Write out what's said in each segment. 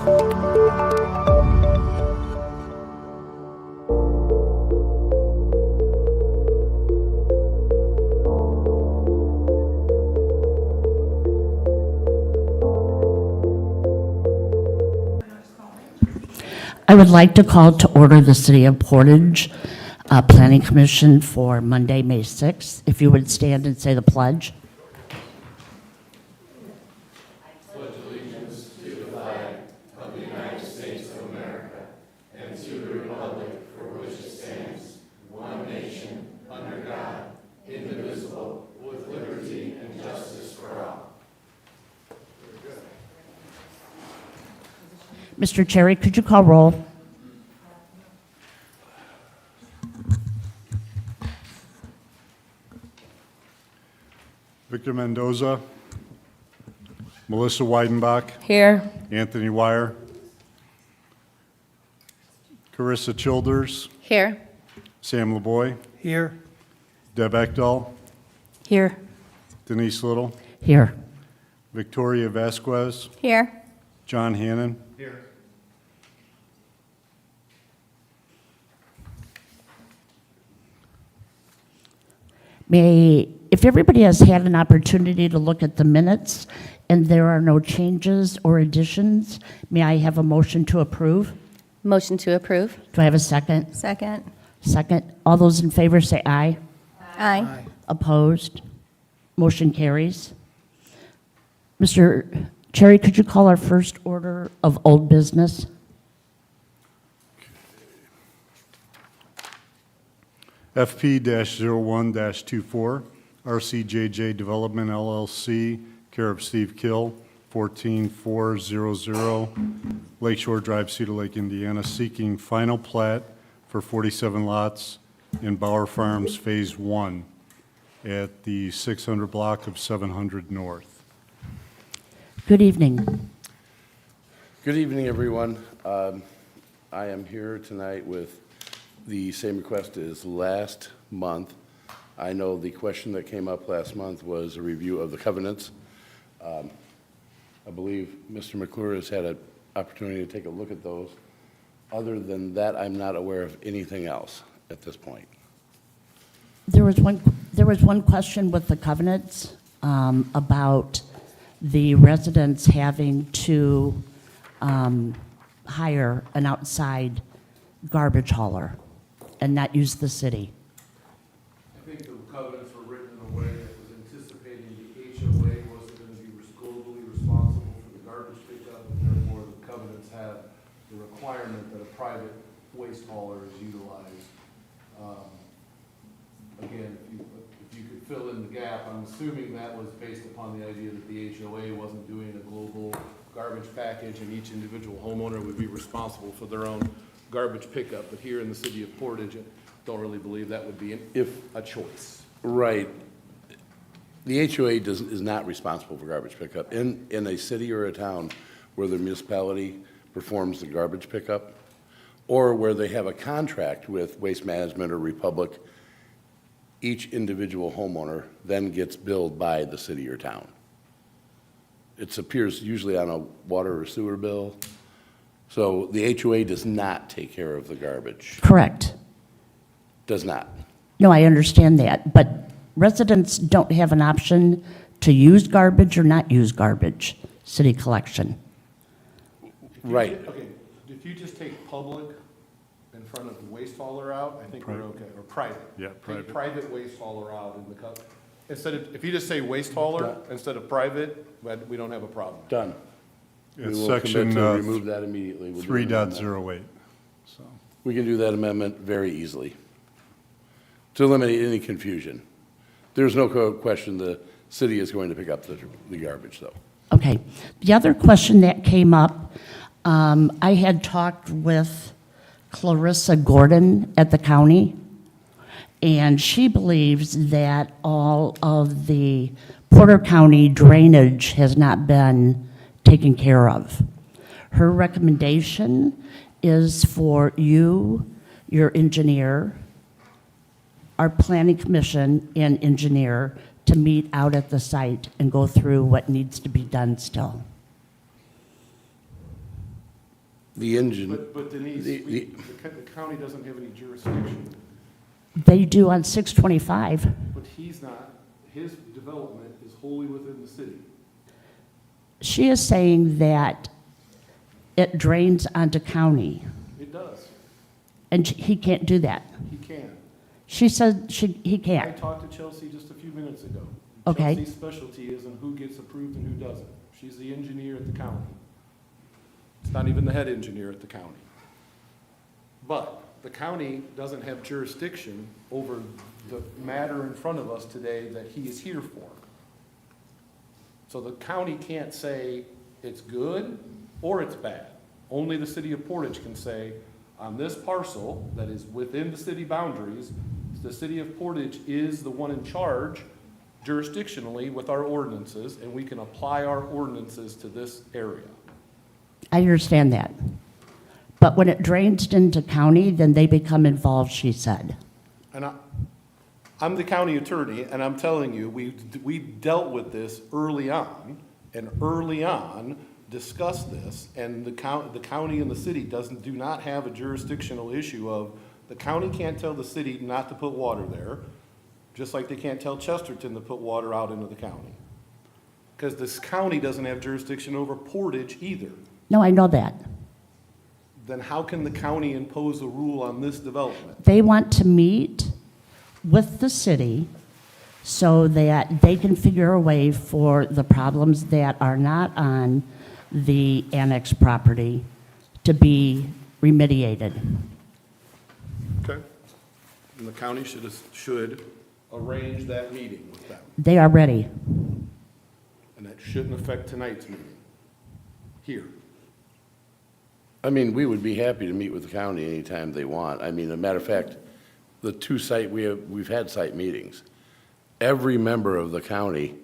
I would like to call to order the City of Portage Planning Commission for Monday, May 6th. If you would stand and say the pledge. Mr. Cherry, could you call roll? Victor Mendoza, Melissa Weidenbach, Here. Anthony Wire, Carissa Childers, Here. Sam LeBoy, Here. Deb Ekdahl, Here. Denise Little, Here. Victoria Vasquez, Here. John Hannon. Here. If everybody has had an opportunity to look at the minutes and there are no changes or additions, may I have a motion to approve? Motion to approve. Do I have a second? Second. Second. All those in favor say aye. Aye. Opposed? Motion carries. Mr. Cherry, could you call our first order of old business? FP-01-24, RCJJ Development LLC, care of Steve Kill, 14400 Lakeshore Drive, Cedar Lake, Indiana, seeking final plat for 47 lots in Bauer Farms Phase 1 at the 600 block of 700 North. Good evening. Good evening, everyone. I am here tonight with the same request as last month. I know the question that came up last month was a review of the covenants. I believe Mr. McClure has had an opportunity to take a look at those. Other than that, I'm not aware of anything else at this point. There was one question with the covenants about the residents having to hire an outside garbage hauler and not use the city. I think the covenants were written in a way that was anticipating the HOA wasn't going to be globally responsible for the garbage pickup, and therefore the covenants have the requirement that a private waste hauler is utilized. Again, if you could fill in the gap, I'm assuming that was based upon the idea that the HOA wasn't doing a global garbage package and each individual homeowner would be responsible for their own garbage pickup. But here in the city of Portage, I don't really believe that would be a choice. Right. The HOA is not responsible for garbage pickup. In a city or a town where the municipality performs the garbage pickup, or where they have a contract with Waste Management or Republic, each individual homeowner then gets billed by the city or town. It appears usually on a water or sewer bill. So the HOA does not take care of the garbage. Correct. Does not. No, I understand that, but residents don't have an option to use garbage or not use garbage, city collection. Right. Okay, if you just take public in front of the waste hauler out, I think we're okay, or private. Yeah, private. Take private waste hauler out in the instead of, if you just say waste hauler instead of private, but we don't have a problem. Done. We It's will section commit to remove that immediately. We'll do an amendment. 3.08. So, We can do that amendment very easily to eliminate any confusion. There's no question the city is going to pick up the garbage, though. Okay. The other question that came up, I had talked with Clarissa Gordon at the county, and she believes that all of the Porter County drainage has not been taken care of. Her recommendation is for you, your engineer, our planning commission and engineer to meet out at the site and go through what needs to be done still. The engine, But Denise, The- the county doesn't have any jurisdiction, They do on 625. but he's not, his development is wholly within the city. She is saying that it drains onto county, It does. and he can't do that. He can. She said he I can't. talked to Chelsea just a few minutes ago. Okay. Chelsea's specialty is in who gets approved and who doesn't. She's the engineer at the county. It's not even the head engineer at the county. But the county doesn't have jurisdiction over the matter in front of us today that he is here for. So the county can't say it's good or it's bad. Only the city of Portage can say, on this parcel that is within the city boundaries, the city of Portage is the one in charge jurisdictionally with our ordinances, and we can apply our ordinances to this area. I understand that. But when it drains into county, then they become involved, she said. And I'm the county attorney, and I'm telling you, we dealt with this early on, and early on discussed this, and the county and the city do not have a jurisdictional issue of, the county can't tell the city not to put water there, just like they can't tell Chesterton to put water out into the county. Because this county doesn't have jurisdiction over Portage either. No, I know that. Then how can the county impose a rule on this development? They want to meet with the city so that they can figure a way for the problems that are not on the annex property to be remediated. Okay. And the county should arrange that meeting with them. They are ready. And that shouldn't affect tonight's meeting here. I mean, we would be happy to meet with the county anytime they want. I mean, as a matter of fact, we've had site meetings. Every member of the county,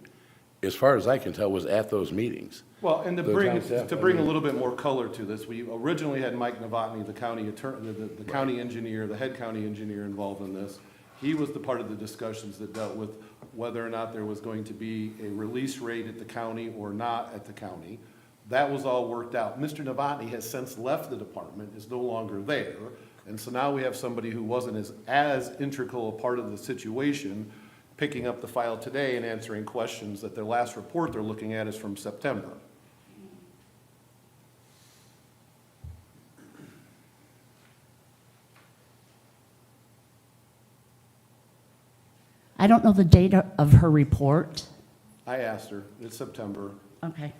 as far as I can tell, was at those meetings. Well, and The town staff, to bring a little bit more color to this, we originally had Mike Novotny, the county attorney, the county engineer, the head county engineer involved in this. He was the part of the discussions that dealt with whether or not there was going to be a release rate at the county or not at the county. That was all worked out. Mr. Novotny has since left the department, is no longer there, and so now we have somebody who wasn't as integral a part of the situation, picking up the file today and answering questions that their last report they're looking at is from September. I don't know the date of her report. I asked her, it's September. Okay.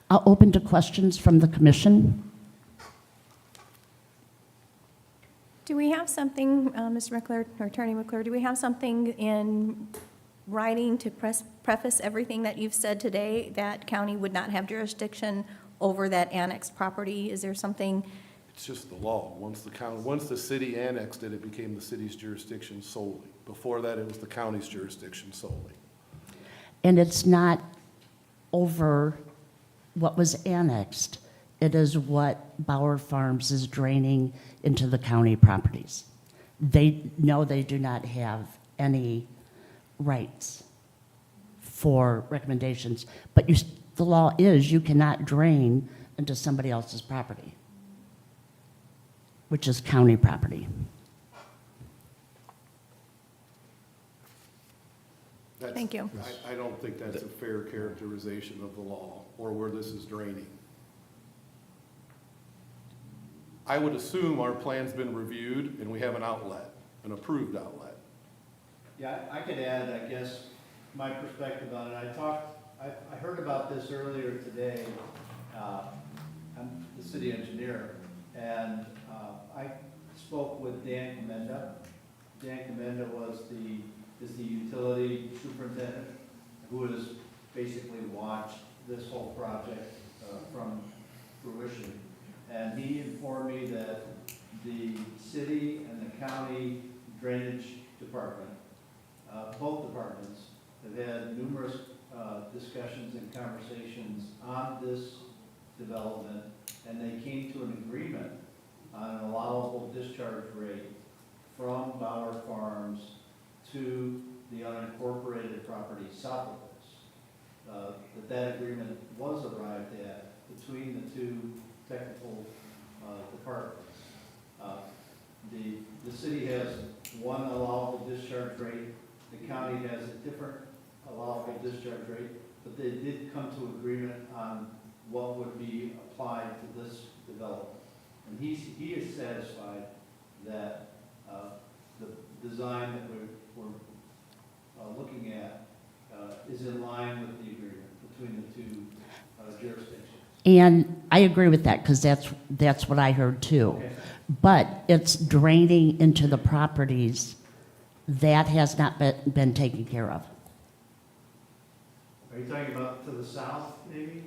I'll open to questions from the commission. Do we have something, Mr. McClure, or Attorney McClure, do we have something in writing to preface everything that you've said today, that county would not have jurisdiction over that annexed property? Is there something? It's just the law. Once the city annexed it, it became the city's jurisdiction solely. Before that, it was the county's jurisdiction solely. And it's not over what was annexed. It is what Bauer Farms is draining into the county properties. They do not have any rights for recommendations, but the law is you cannot drain into somebody else's property, which is county property. Thank you. I don't think that's a fair characterization of the law or where this is draining. I would assume our plan's been reviewed and we have an outlet, an approved outlet. Yeah, I could add, I guess, my perspective on it. I heard about this earlier today. I'm the city engineer, and I spoke with Dan Commenda. Dan Commenda is the utility superintendent who has basically watched this whole project from fruition. And he informed me that the city and the county drainage department, both departments, have had numerous discussions and conversations on this development, and they came to an agreement on an allowable discharge rate from Bauer Farms to the unincorporated property south of this. That agreement was arrived at between the two technical departments. The city has one allowable discharge rate, the county has a different allowable discharge rate, but they did come to agreement on what would be applied to this development. And he is satisfied that the design that we're looking at is in line with the agreement between the two jurisdictions. And I agree with that, because that's what I heard too. Okay. But it's draining into the properties. That has not been taken care of. Are you talking about to the south, maybe?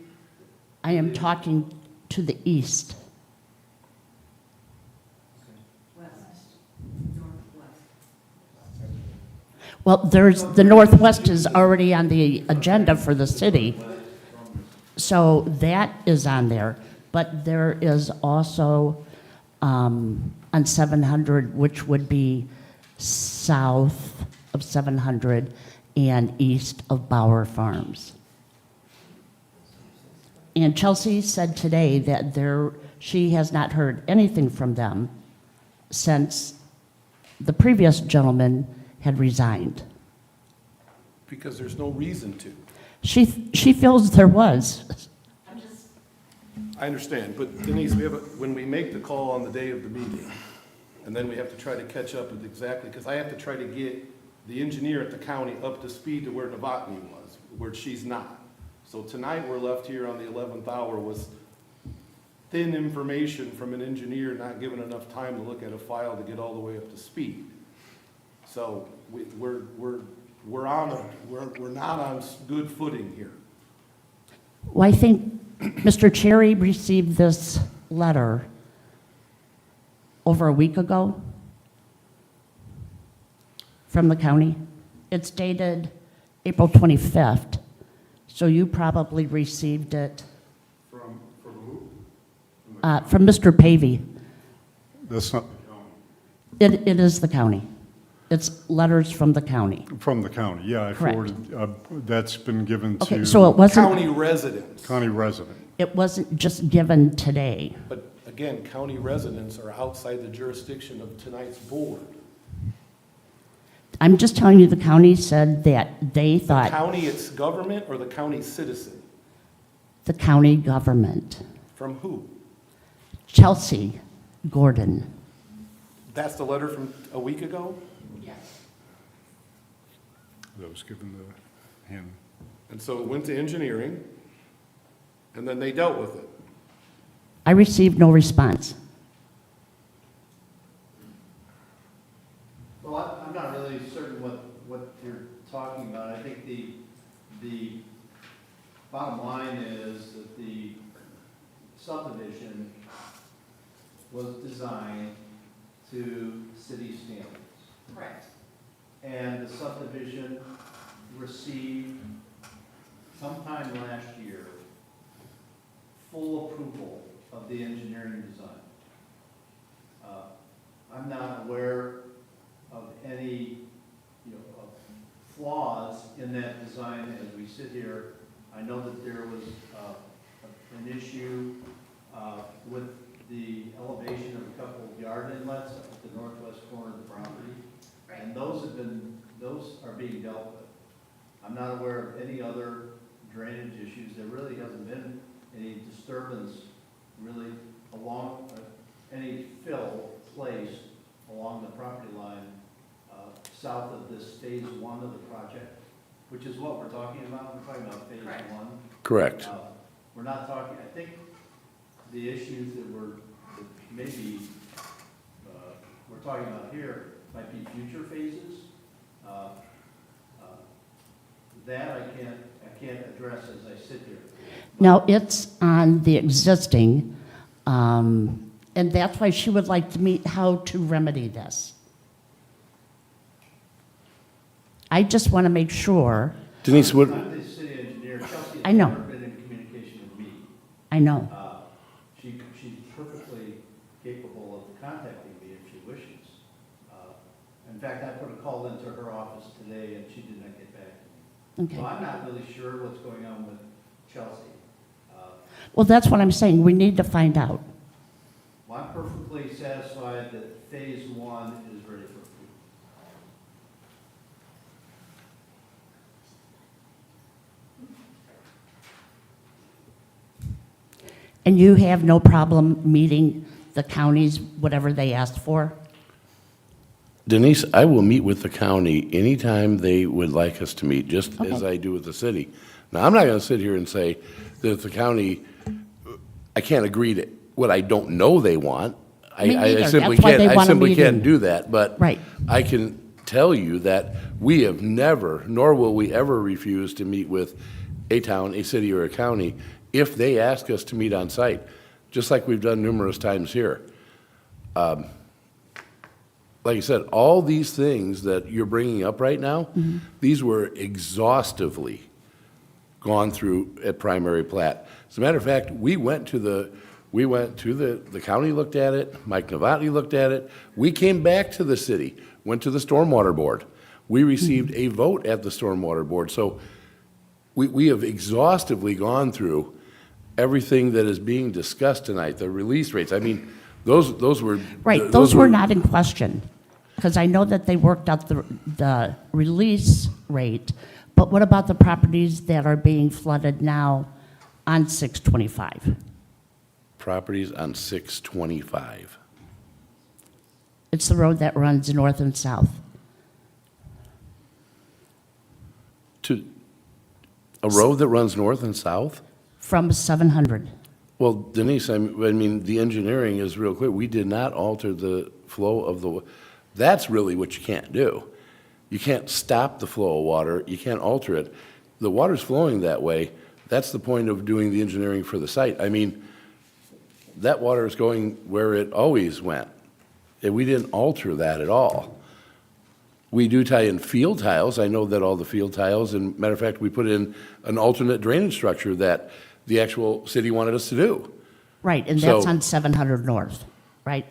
I am talking to the east. Well, the Northwest is already on the agenda for the city. So that is on there. But there is also on 700, which would be south of 700 and east of Bauer Farms. And Chelsea said today that she has not heard anything from them since the previous gentleman had resigned. Because there's no reason to. She feels there was. I understand, but Denise, when we make the call on the day of the meeting, and then we have to try to catch up with exactly, because I have to try to get the engineer at the county up to speed to where Novotny was, where she's not. So tonight, we're left here on the 11th hour with thin information from an engineer not given enough time to look at a file to get all the way up to speed. So we're not on good footing here. Well, I think Mr. Cherry received this letter over a week ago from the county. It's dated April 25th, so you probably received it From who? from Mr. Pavey. That's not the county. It is the county. It's letters from the county. From the county, yeah, I Correct. forwarded, that's been given to. Okay, so it wasn't, County residents. County resident. it wasn't just given today. But again, county residents are outside the jurisdiction of tonight's board. I'm just telling you, the county said that they The thought county, its government, or the county citizen? the county government, From who? Chelsea Gordon. That's the letter from a week ago? That was given to him. And so it went to engineering, and then they dealt with it. I received no response. Well, I'm not really certain what you're talking about. I think the bottom line is that the subdivision was designed to city standards. Correct. And the subdivision received sometime last year full approval of the engineering design. I'm not aware of any, of flaws in that design as we sit here. I know that there was an issue with the elevation of a couple of yard inlets at the northwest corner of the property. And those are being dealt with. I'm not aware of any other drainage issues. There really hasn't been any disturbance really along, any fill placed along the property line south of this phase one of the project, which is what we're talking about. We're talking about phase one. Correct. We're not talking, I think the issues that maybe we're talking about here might be future phases. That I can't address as I sit here. Now, it's on the existing, and that's why she would like to meet how to remedy this. I just want to make sure, Denise, what, I'm the city engineer. Chelsea I has know. never been in communication with me. I know. She's perfectly capable of contacting me if she wishes. And fact, I put a call into her office today, and she did not get back to me. Okay. So I'm not really sure what's going on with Chelsea. Well, that's what I'm saying. We need to find out. Well, I'm perfectly satisfied that phase one is ready for approval. And you have no problem meeting the counties, whatever they asked for? Denise, I will meet with the county anytime they would like us to meet, just as Okay. I do with the city. Now, I'm not going to sit here and say that the county, I can't agree to what I don't know they want. Me neither. I simply That's why they can't, I want a simply can't meeting. do that, but Right. I can tell you that we have never, nor will we ever refuse to meet with a town, a city, or a county if they ask us to meet on site, just like we've done numerous times here. Like I said, all these things that you're bringing up right now, these were exhaustively gone through at primary plat. As a matter of fact, we went to the county looked at it, Mike Novotny looked at it. We came back to the city, went to the stormwater board. We received a vote at the stormwater board. So we have exhaustively gone through everything that is being discussed tonight, the release rates. I mean, those were. Right, those were not in question, because I know that they worked out the release rate, but what about the properties that are being flooded now on 625? Properties on 625. It's the road that runs north and south. A road that runs north and south? From 700. Well, Denise, I mean, the engineering is real clear. We did not alter the flow of the, that's really what you can't do. You can't stop the flow of water. You can't alter it. The water's flowing that way. That's the point of doing the engineering for the site. I mean, that water is going where it always went. And we didn't alter that at all. We do tie in field tiles. I know that all the field tiles, and matter of fact, we put in an alternate drainage structure that the actual city wanted us to do. Right, and that's So- on 700 north, right?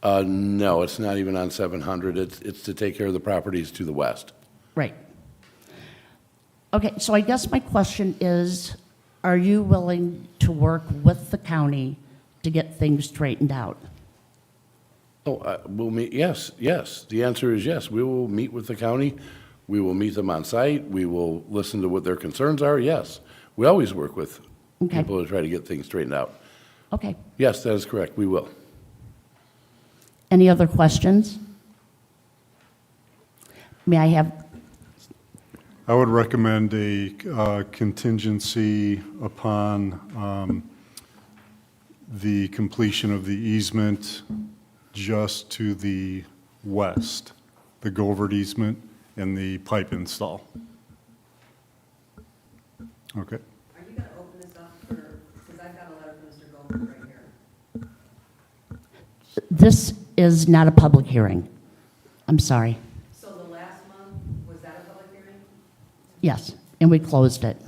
No, it's not even on 700. It's to take care of the properties to the west. Right. Okay, so I guess my question is, are you willing to work with the county to get things straightened out? Oh, we'll meet, yes. The answer is yes. We will meet with the county. We will meet them on site. We will listen to what their concerns are, yes. We always work with Okay. people to try to get things straightened out. Okay. Yes, that is correct. We will. Any other questions? May I have, I would recommend a contingency upon the completion of the easement just to the west, the Govert easement and the pipe install. Okay. Are you going to open this up for, because I've got a letter from Mr. Goldberg right here. this is not a public hearing. I'm sorry. So the last month, was that a public hearing? Yes, and we closed it.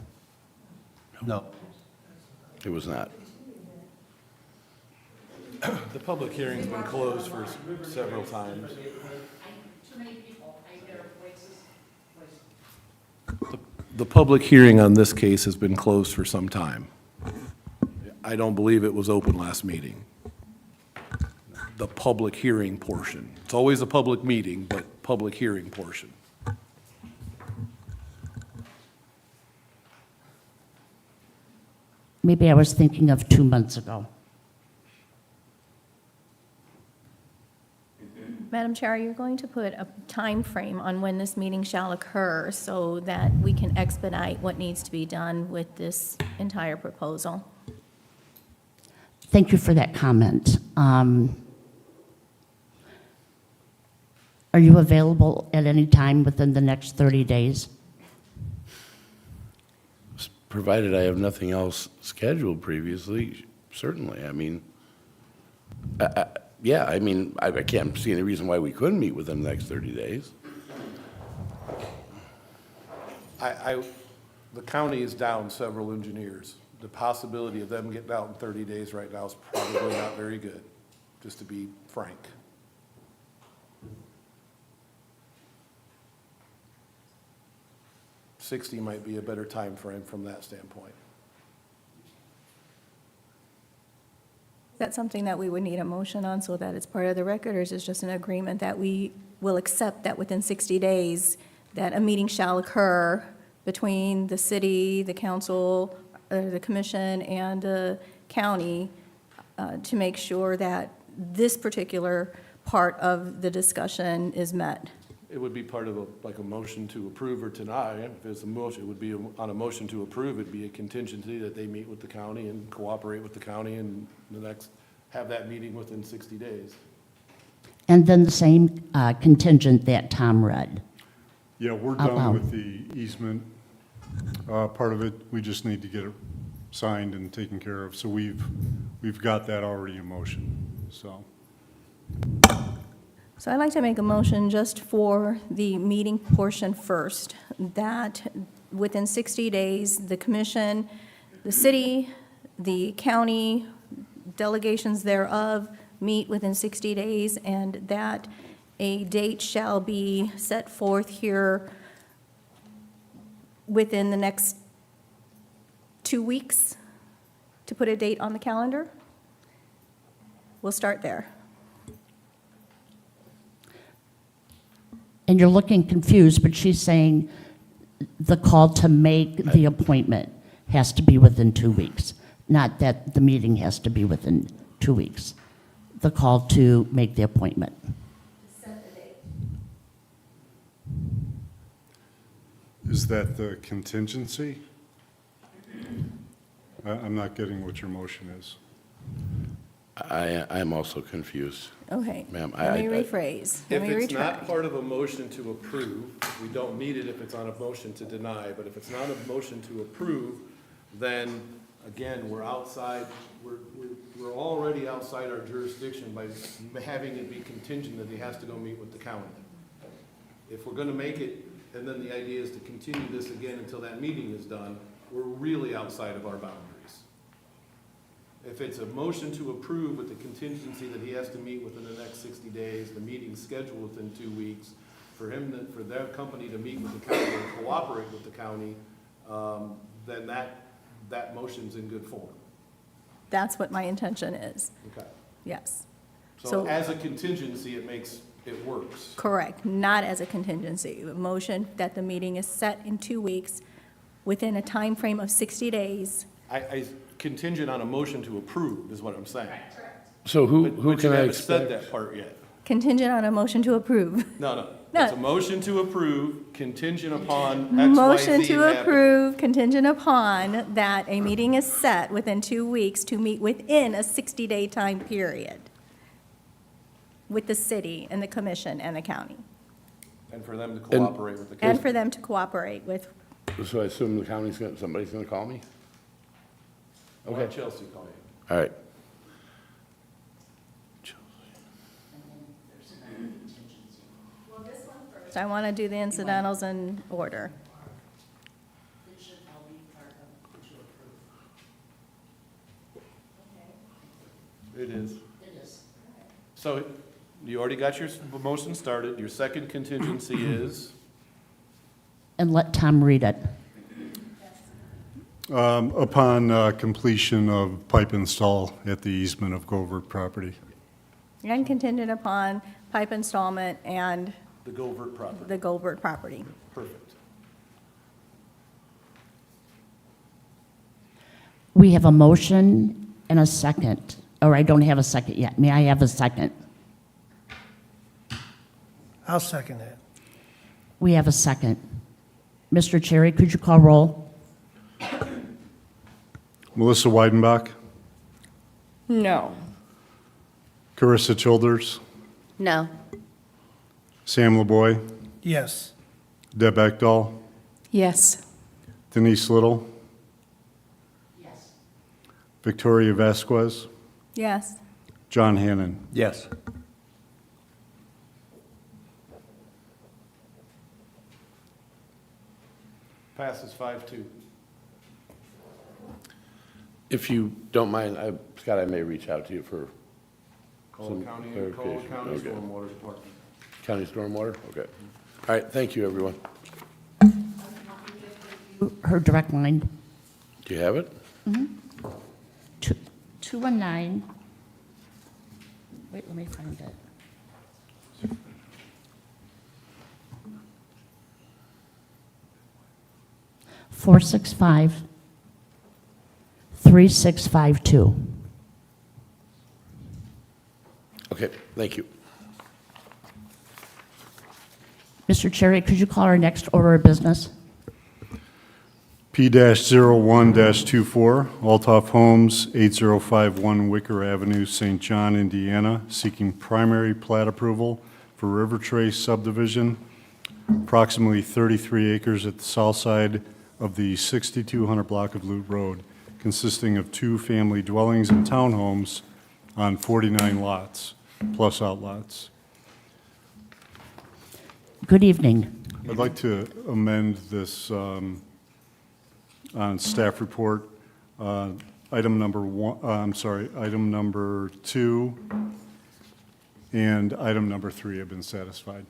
No. It was not. The public hearing's been closed for several times. The public hearing on this case has been closed for some time. I don't believe it was open last meeting. The public hearing portion. It's always a public meeting, but public hearing portion. Maybe I was thinking of 2 months ago. Madam Chair, you're going to put a time frame on when this meeting shall occur so that we can expedite what needs to be done with this entire proposal. Thank you for that comment. Are you available at any time within the next 30 days? Provided I have nothing else scheduled previously, certainly. I mean, yeah, I mean, I can't see any reason why we couldn't meet within the next 30 days. The county is down several engineers. The possibility of them getting out in 30 days right now is probably not very good, just to be frank. 60 might be a better time frame from that standpoint. Is that something that we would need a motion on so that it's part of the record, or is this just an agreement that we will accept that within 60 days, that a meeting shall occur between the city, the council, the commission, and the county to make sure that this particular part of the discussion is met? It would be part of a motion to approve or deny. If it's a motion, it would be on a motion to approve, it'd be a contingency that they meet with the county and cooperate with the county and have that meeting within 60 days. And then the same contingent that Tom read. Yeah, we're About- done with the easement part of it. We just need to get it signed and taken care of. So we've got that already in motion, so. So I'd like to make a motion just for the meeting portion first, that within 60 days, the commission, the city, the county, delegations thereof meet within 60 days, and that a date shall be set forth here within the next 2 weeks to put a date on the calendar. We'll start there. And you're looking confused, but she's saying the call to make the appointment has to be within 2 weeks, not that the meeting has to be within 2 weeks. The call to make the appointment. Is that the contingency? I'm not getting what your motion is. I'm also confused. Okay. Ma'am, Let me I- rephrase. Let If me it's not retract. part of a motion to approve, we don't need it if it's on a motion to deny, but if it's not a motion to approve, then, again, we're outside, we're already outside our jurisdiction by having it be contingent that he has to go meet with the county. If we're gonna make it, and then the idea is to continue this again until that meeting is done, we're really outside of our boundaries. If it's a motion to approve with the contingency that he has to meet within the next 60 days, the meeting's scheduled within 2 weeks, for their company to meet with the county and cooperate with the county, then that motion's in good form. That's what my intention is, Okay. yes. So as a contingency, it works. Correct, not as a contingency. A motion that the meeting is set in 2 weeks within a time frame of 60 days. I contingent on a motion to approve is what I'm saying. So who But you can I haven't said expect? that part yet. Contingent on a motion to approve. No. No. It's a motion to approve contingent upon X, Y, Motion Z to happening. approve contingent upon that a meeting is set within 2 weeks to meet within a 60-day time period with the city and the commission and the county. And for them to cooperate with the county. And for them to cooperate with, So I assume the somebody's gonna call me? I'll let Chelsea call you. All right. so I want to do the incidentals in order. It is. So you already got your motion started. Your second contingency is, And let Tom read it. Upon completion of pipe install at the easement of Govert property. And contingent upon pipe installment and the Govert property. the Goldberg property. Perfect. We have a motion and a second, or I don't have a second yet. May I have a second? I'll second that. We have a second. Mr. Cherry, could you call roll? Melissa Weidenbach, No. Carissa Childers, No. Sam LeBoy, Yes. Deb Ekdahl, Yes. Denise Little. Yes. Victoria Vasquez, Yes. John Hannon. Yes. Passes 5-2. If you don't mind, Scott, I may reach out to you for Call Some the county clarification. Okay. stormwater department. county stormwater? Okay. All right, thank you, everyone. Her direct line, Do you have it? 219, wait, let me find it. (465) 3652. Okay, thank you. Mr. Cherry, could you call our next order of business? P-01-24, Altoff Homes, 8051 Wicker Avenue, St. John, Indiana, seeking primary plat approval for River Trace subdivision, approximately 33 acres at the south side of the 6200 block of Loop Road, consisting of 2 family dwellings and townhomes on 49 lots, plus outlots. Good evening. I'd like to amend this on staff report. Item number 2 and item number 3 have been satisfied.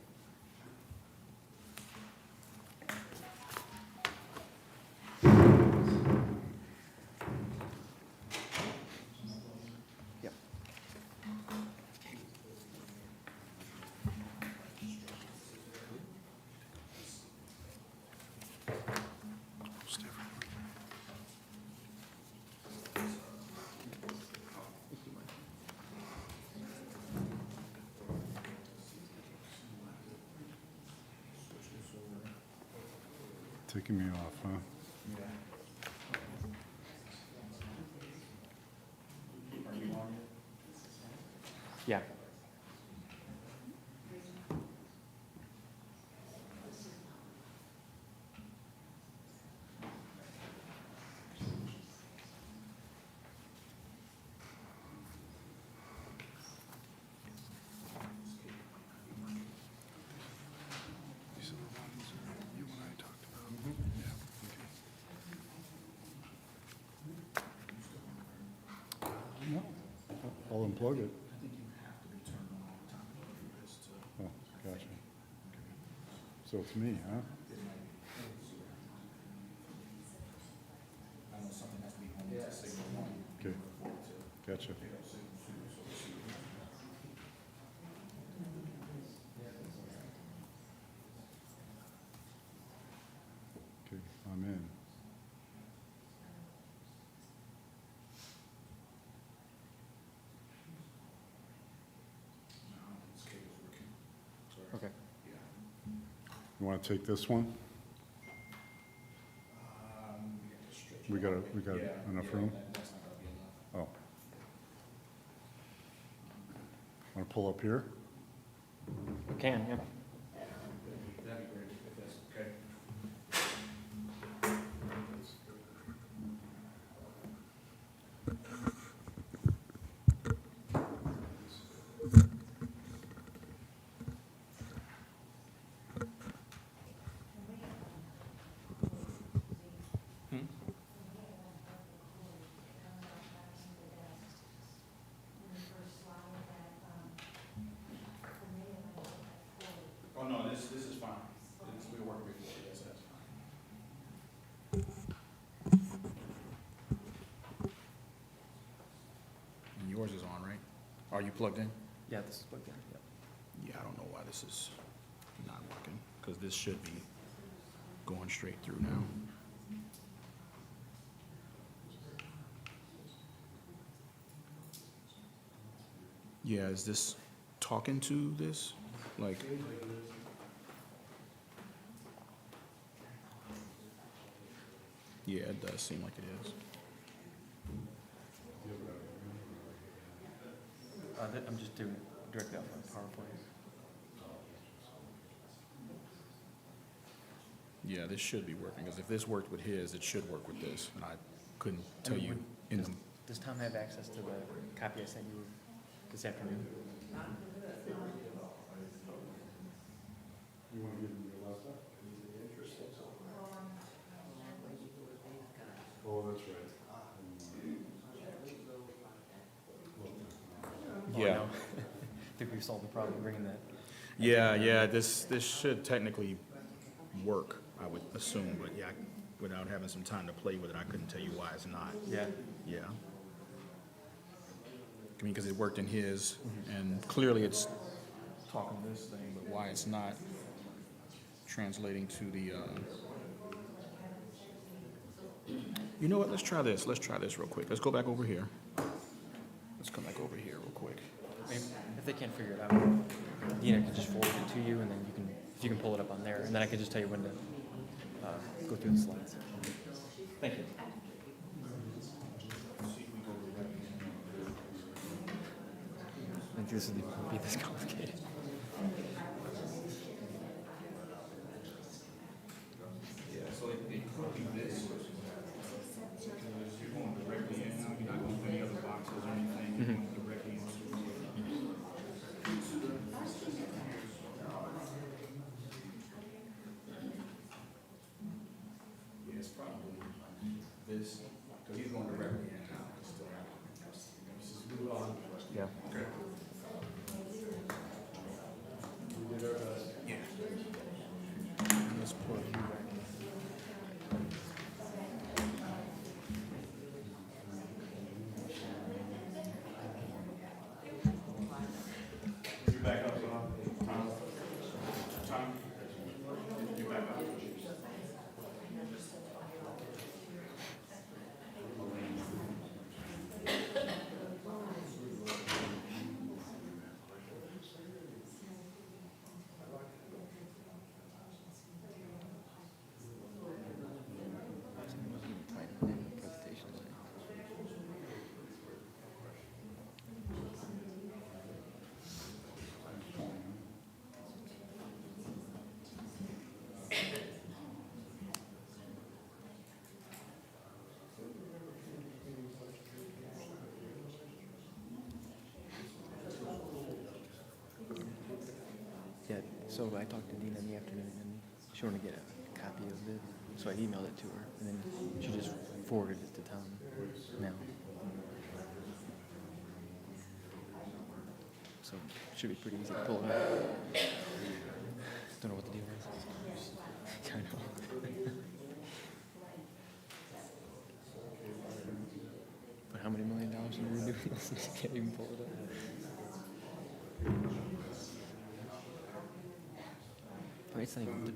Taking me off, huh? Yeah. I'll unplug it. Oh, gotcha. So it's me, huh? Okay, gotcha. Okay, I'm in. Okay. You want to take this one? We got enough room? Oh. Want to pull up here? We can, yeah. Oh, no, this is fine. We worked before, yes, that's fine. And yours is on, right? Are you plugged in? Yeah, this is plugged in, yeah. Yeah, I don't know why this is not working, because this should be going straight through now. Yeah, is this talking to this? Like, yeah, it does seem like it is. I'm just doing it directly off my PowerPoint. Yeah, this should be working, because if this worked with his, it should work with this, and I couldn't tell you in the, Does Tom have access to the copy I sent you this afternoon? Oh, that's right. yeah. I think we've solved the problem bringing that. Yeah, this should technically work, I would assume, but yeah, without having some time to play with it, I couldn't tell you why it's not. Yeah. Yeah. I mean, because it worked in his, and clearly it's talking this thing, but why it's not translating to the, you know what, let's try this real quick. Let's go back over here. Let's come back over here real quick. I mean, if they can't figure it out, Dina can just forward it to you, and then if you can pull it up on there, and then I can just tell you when to go through the slides. Thank you. I think this would be this complicated. Yeah, so it could be this. Because you're going directly in, you're not going through any other boxes or anything, you're going directly into. Yeah, it's probably this, because he's going directly in now. This is move on. Yeah. Okay. We did our best. Yeah. Let's put you back in. You back up, Tom? Tom? You back up. Yeah, so I talked to Dina in the afternoon, and she wanted to get a copy of it, so I emailed it to her, and then she just forwarded it to Tom now. So it should be pretty easy to pull it up. Don't know what the deal is. I know. But how many $1 million are we doing this? You can't even pull it up. But it's not even.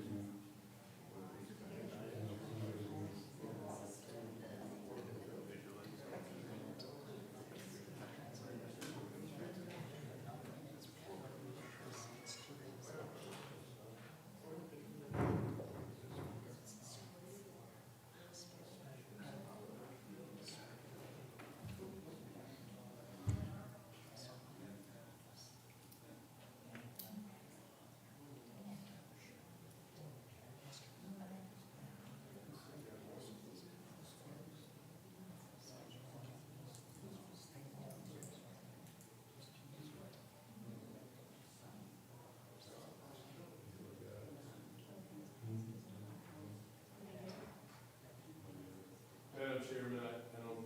Madam Chairman, I don't,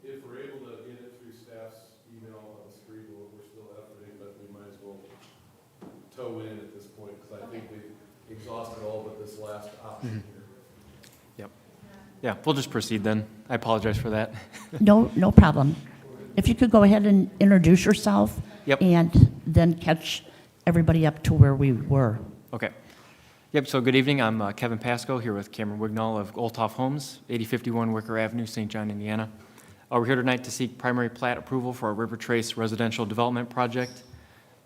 if we're able to get it through staff's email on the screen, we're still efforting, but we might as well toe in at this point, because I think we've exhausted all but this last option here. Yep. Yeah, we'll just proceed then. I apologize for that. No problem. If you could go ahead and introduce yourself. Yep. And then catch everybody up to where we were. Okay. Yep, so good evening. I'm Kevin Pasco here with Cameron Wignall of Olthoff Homes, 8051 Wicker Avenue, St. John, Indiana. We're here tonight to seek primary plat approval for our River Trace residential development project.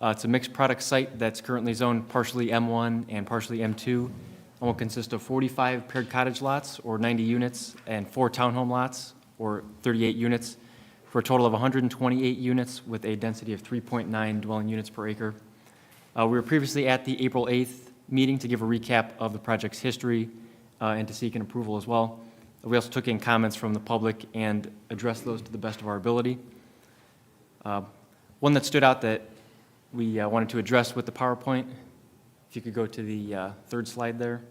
It's a mixed product site that's currently zoned partially M1 and partially M2 and will consist of 45 paired cottage lots, or 90 units, and 4 townhome lots, or 38 units, for a total of 128 units with a density of 3.9 dwelling units per acre. We were previously at the April 8th meeting to give a recap of the project's history and to seek an approval as well. We also took in comments from the public and addressed those to the best of our ability. One that stood out that we wanted to address with the PowerPoint, if you could go to the third slide there.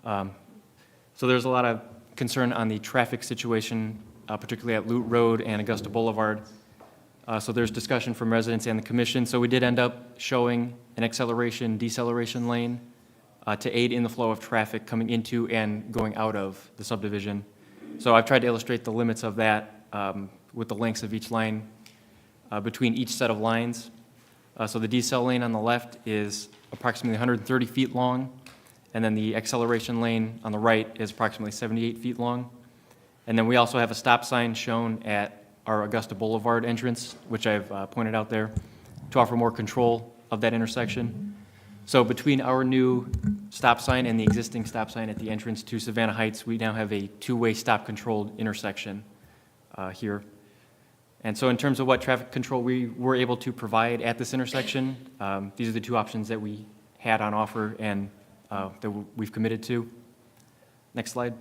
So there's a lot of concern on the traffic situation, particularly at Lute Road and Augusta Boulevard. So there's discussion from residents and the commission. So we did end up showing an acceleration, deceleration lane to aid in the flow of traffic coming into and going out of the subdivision. So I've tried to illustrate the limits of that with the lengths of each line between each set of lines. So the decel lane on the left is approximately 130 feet long, and then the acceleration lane on the right is approximately 78 feet long. And then we also have a stop sign shown at our Augusta Boulevard entrance, which I've pointed out there, to offer more control of that intersection. So between our new stop sign and the existing stop sign at the entrance to Savannah Heights, we now have a two-way stop-controlled intersection here. And so in terms of what traffic control we were able to provide at this intersection, these are the two options that we had on offer and that we've committed to. Next slide.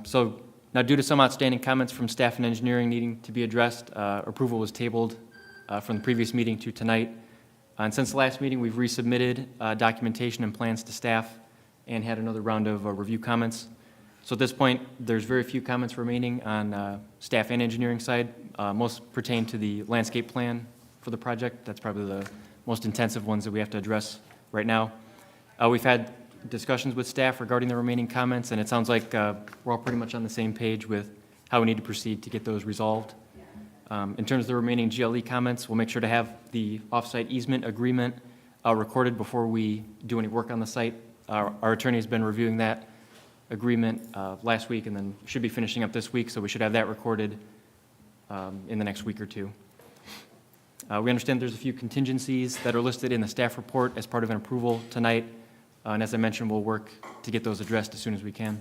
So now, due to some outstanding comments from staff and engineering needing to be addressed, approval was tabled from the previous meeting to tonight. And since the last meeting, we've resubmitted documentation and plans to staff and had another round of review comments. So at this point, there's very few comments remaining on staff and engineering side. Most pertain to the landscape plan for the project. That's probably the most intensive ones that we have to address right now. We've had discussions with staff regarding the remaining comments, and it sounds like we're all pretty much on the same page with how we need to proceed to get those resolved. In terms of the remaining GLE comments, we'll make sure to have the offsite easement agreement recorded before we do any work on the site. Our attorney has been reviewing that agreement last week and then should be finishing up this week, so we should have that recorded in the next week or two. We understand there's a few contingencies that are listed in the staff report as part of an approval tonight, and as I mentioned, we'll work to get those addressed as soon as we can.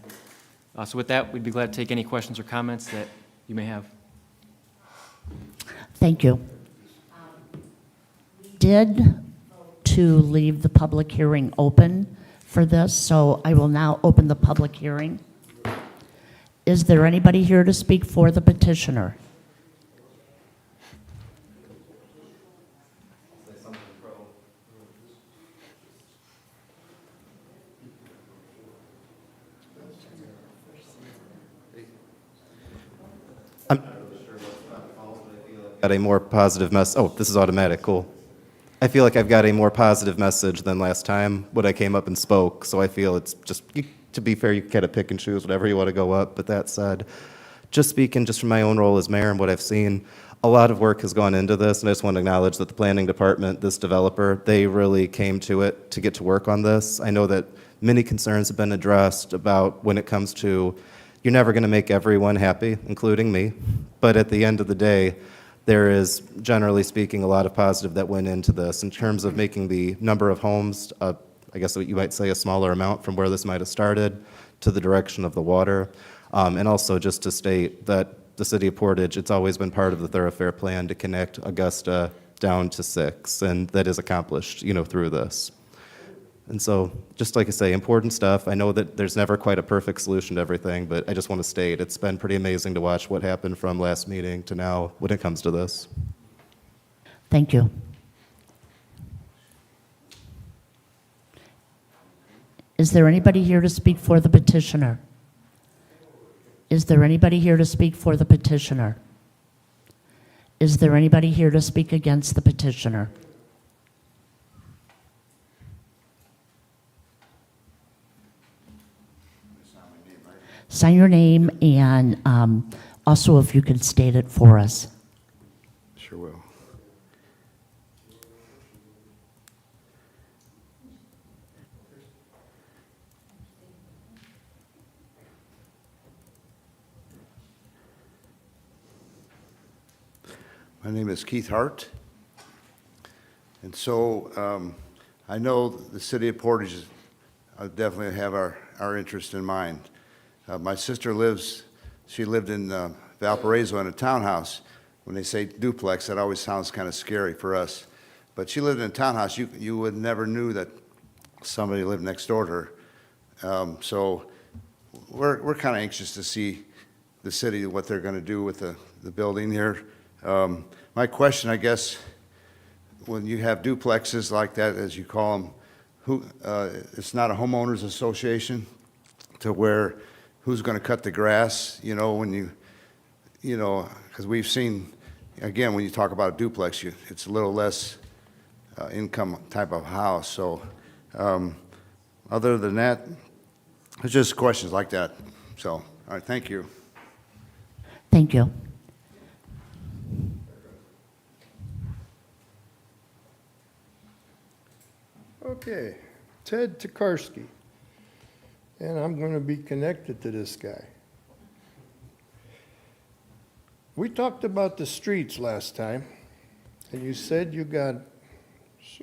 So with that, we'd be glad to take any questions or comments that you may have. Thank you. We did to leave the public hearing open for this, so I will now open the public hearing. Is there anybody here to speak for the petitioner? Got a more positive message. Oh, this is automatic. Cool. I feel like I've got a more positive message than last time when I came up and spoke. So I feel it's just, to be fair, you can kind of pick and choose whatever you want to go up. But that said, just speaking just from my own role as mayor and what I've seen, a lot of work has gone into this. And I just want to acknowledge that the planning department, this developer, they really came to it to get to work on this. I know that many concerns have been addressed about when it comes to, you're never going to make everyone happy, including me. But at the end of the day, there is, generally speaking, a lot of positive that went into this in terms of making the number of homes, I guess what you might say, a smaller amount from where this might have started to the direction of the water. And also just to state that the city of Portage, it's always been part of the thoroughfare plan to connect Augusta down to 6, and that is accomplished, through this. And so, just like I say, important stuff. I know that there's never quite a perfect solution to everything, but I just want to state it's been pretty amazing to watch what happened from last meeting to now when it comes to this. Thank you. Is there anybody here to speak for the petitioner? Is there anybody here to speak for the petitioner? Is there anybody here to speak against the petitioner? Sign your name and also if you could state it for us. Sure will. My name is Keith Hart. And so I know the city of Portage definitely have our interest in mind. My sister she lived in Valparaiso in a townhouse. When they say duplex, that always sounds kind of scary for us. But she lived in a townhouse. You would never knew that somebody lived next door to her. So we're kind of anxious to see the city, what they're going to do with the building here. My question, I guess, when you have duplexes like that, as you call them, it's not a homeowners association to where who's going to cut the grass, when because we've seen, again, when you talk about a duplex, it's a little less income type of house. So other than that, it's just questions like that. So, all right, thank you. Thank you. Okay, Ted Tokarski. And I'm going to be connected to this guy. We talked about the streets last time, and you said you got,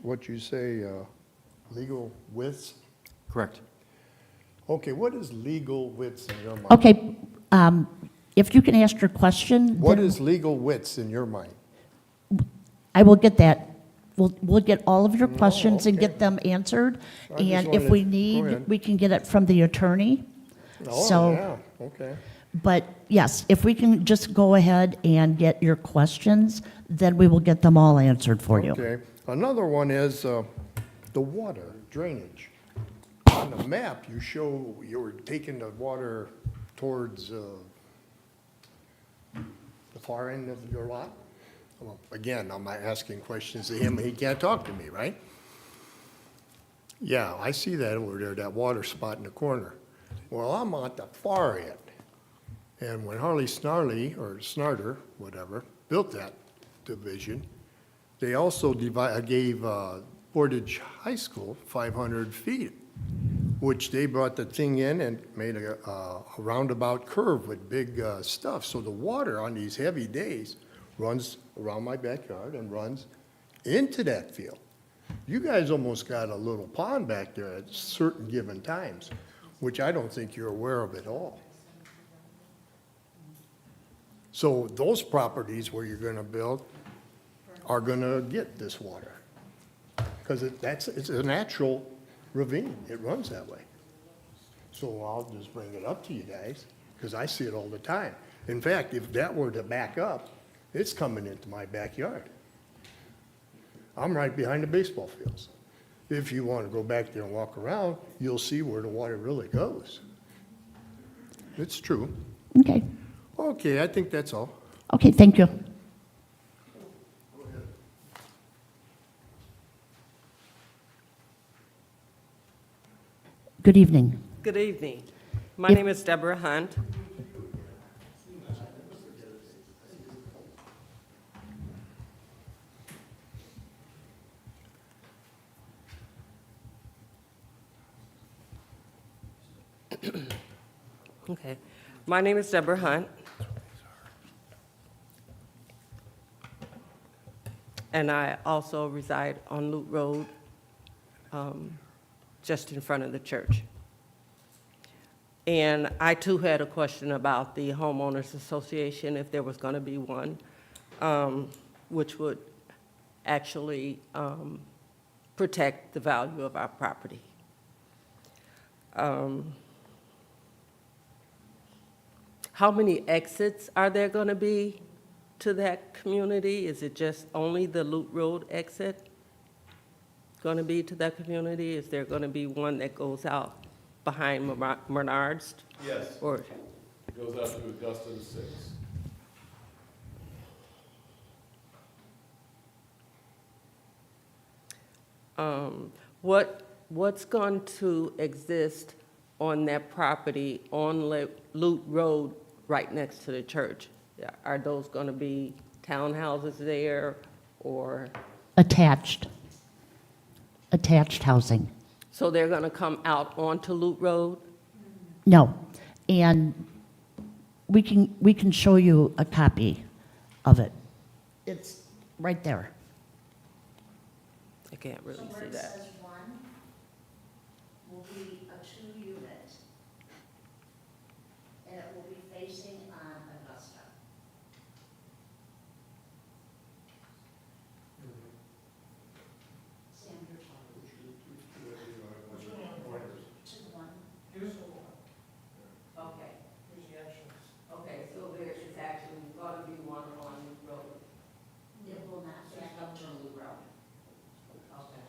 what you say, legal widths? Correct. Okay, what is legal widths in your mind? Okay, if you can ask your question. What then is legal widths in your mind? I will get that. We'll get all of your questions and okay. get them answered. I just And if wanted- we go need, ahead. we can get it from the attorney. Oh, So, yeah, okay. but yes, if we can just go ahead and get your questions, then we will get them all answered for you. Okay. Another one is the water drainage. On the map, you show you were taking the water towards the far end of your lot. Well, again, I'm not asking questions to him, he can't talk to me, right? Yeah, I see that over there, that water spot in the corner. Well, I'm at the far end. And when Harley Snarley, or Snarter, whatever, built that division, they also gave Portage High School 500 feet, which they brought the thing in and made a roundabout curve with big stuff. So the water on these heavy days runs around my backyard and runs into that field. You guys almost got a little pond back there at certain given times, which I don't think you're aware of at all. So those properties where you're gonna build are gonna get this water. Because it's a natural ravine, it runs that way. So I'll just bring it up to you guys, because I see it all the time. In fact, if that were to back up, it's coming into my backyard. I'm right behind the baseball fields. If you want to go back there and walk around, you'll see where the water really goes. It's true. Okay, Okay, I think that's all. okay, thank you. Good evening. Good evening. My If- name is Deborah Hunt. Okay. My name is Deborah Hunt. And I also reside on Loop Road, just in front of the church. And I too had a question about the homeowners association, if there was going to be one, which would actually protect the value of our property. How many exits are there going to be to that community? Is it just only the Loop Road exit going to be to that community? Is there going to be one that goes out behind Menards? Yes. Or, It goes out to Augusta to 6. what's going to exist on that property on Loop Road right next to the church? Are those going to be townhouses there or? Attached housing. So they're going to come out onto Loop Road? No, and we can show you a copy of it. It's right there. I can't really see that. says one will be a 2-unit, and it will be facing on Augusta. Sanders. Okay. Okay, so there is actually going to be one on Loop Road? It will not back up to Loop Road. Okay.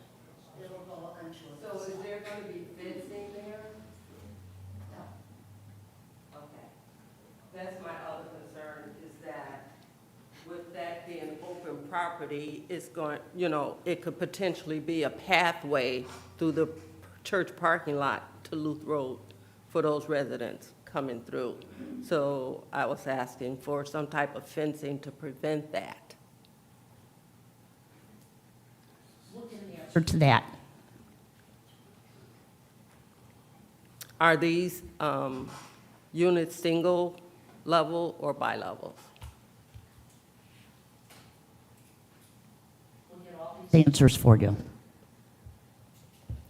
It'll go onto So is there going to be fencing property is going, you know, it could potentially be a pathway through the church parking lot to Luth Road for those residents coming through. So I was asking for some type of fencing to prevent that. Answer to that. Are these units single level or bi-levels? Answers for you.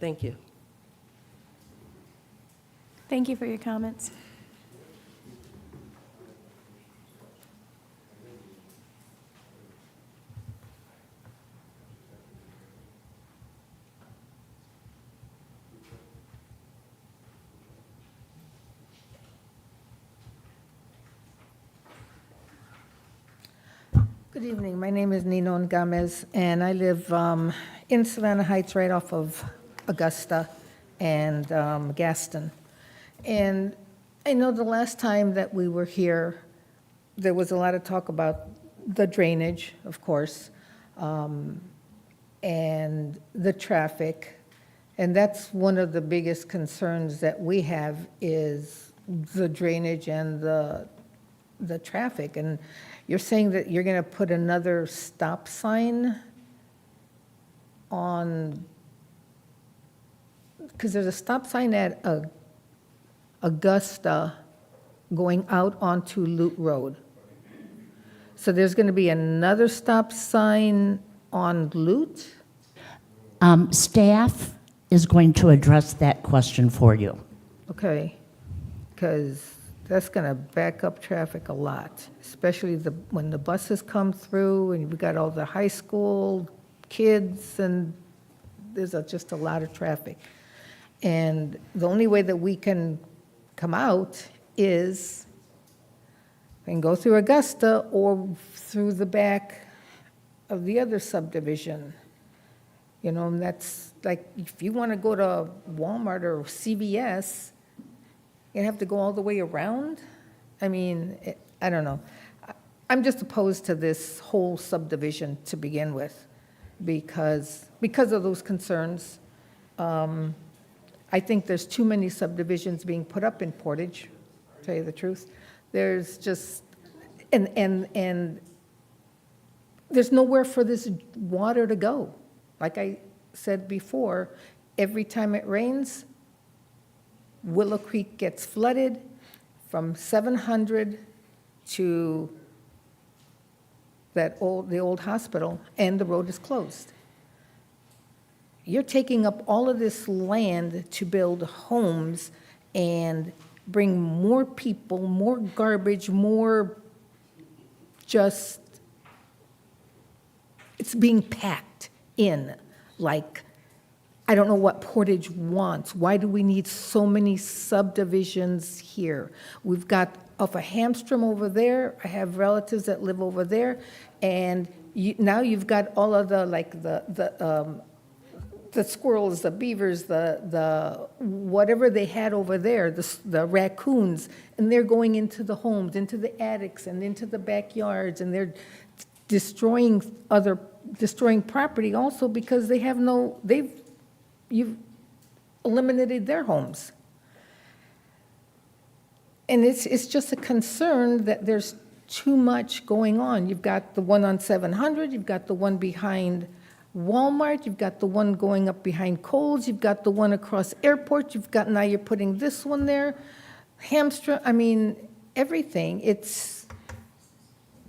Thank you. Thank you for your comments. Good evening. My name is Ninon Gomez, and I live in Savannah Heights, right off of Augusta and Gaston. And I know the last time that we were here, there was a lot of talk about the drainage, of course, and the traffic. And that's one of the biggest concerns that we have is the drainage and the traffic. And you're saying that you're going to put another stop sign on, because there's a stop sign at Augusta going out onto Lute Road. So there's going to be another stop sign on Lute? Staff is going to address that question for you. Okay, because that's going to back up traffic a lot, especially when the buses come through and we got all the high school kids and there's just a lot of traffic. And the only way that we can come out is we can go through Augusta or through the back of the other subdivision. You know, and that's like, if you want to go to Walmart or CVS, you have to go all the way around? I mean, I don't know. I'm just opposed to this whole subdivision to begin with because of those concerns. I think there's too many subdivisions being put up in Portage, to tell you the truth. There's just, and there's nowhere for this water to go. Like I said before, every time it rains, Willow Creek gets flooded from 700 to the old hospital, and the road is closed. You're taking up all of this land to build homes and bring more people, more garbage, more just, it's being packed in like, I don't know what Portage wants. Why do we need so many subdivisions here? We've got off of Hamstrom over there. I have relatives that live over there. And now you've got all of the, like the squirrels, the beavers, the whatever they had over there, the raccoons, and they're going into the homes, into the attics, and into the backyards, and they're destroying property also because they have you've eliminated their homes. And it's just a concern that there's too much going on. You've got the one on 700, you've got the one behind Walmart, you've got the one going up behind Kohl's, you've got the one across Airport, now you're putting this one there, Hamstrom, I mean, everything. It's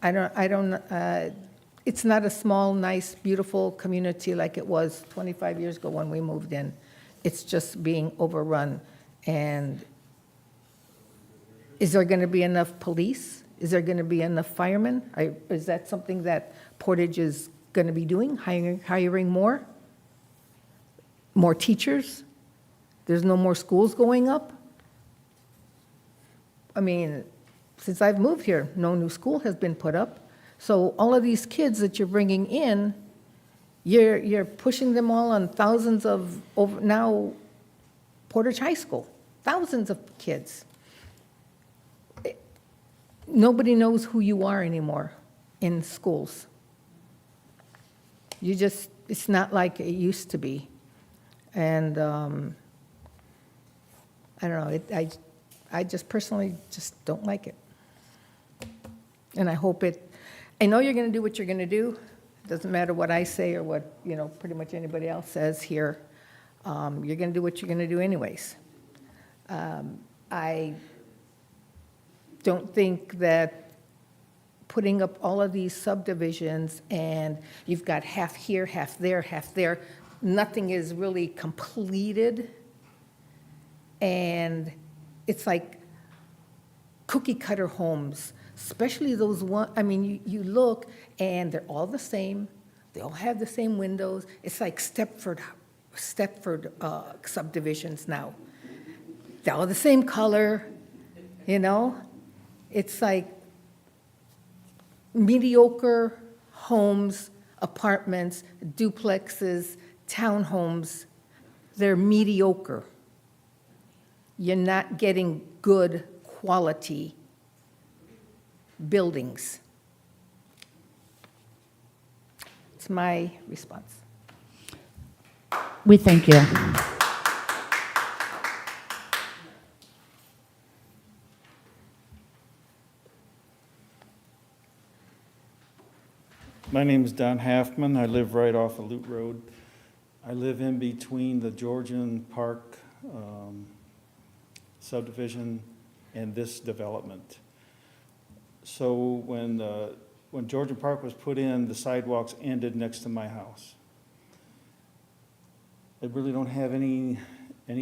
not a small, nice, beautiful community like it was 25 years ago when we moved in. It's just being overrun. And is there going to be enough police? Is there going to be enough firemen? Is that something that Portage is going to be doing, hiring more? More teachers? There's no more schools going up? I mean, since I've moved here, no new school has been put up. So all of these kids that you're bringing in, you're pushing them all on thousands of, now Portage High School, thousands of kids. Nobody knows who you are anymore in schools. it's not like it used to be. And I don't know, I just personally just don't like it. And I hope I know you're going to do what you're going to do. It doesn't matter what I say or what, pretty much anybody else says here. You're going to do what you're going to do anyways. I don't think that putting up all of these subdivisions and you've got half here, half there, nothing is really completed. And it's like cookie cutter homes, especially those you look and they're all the same. They all have the same windows. It's like Stepford subdivisions now. They're all the same color, It's like mediocre homes, apartments, duplexes, townhomes. They're mediocre. You're not getting good quality buildings. It's my response. We thank you. My name is Don Halfman. I live right off of Loop Road. I live in between the Georgian Park subdivision and this development. So when Georgian Park was put in, the sidewalks ended next to my house. I really don't have any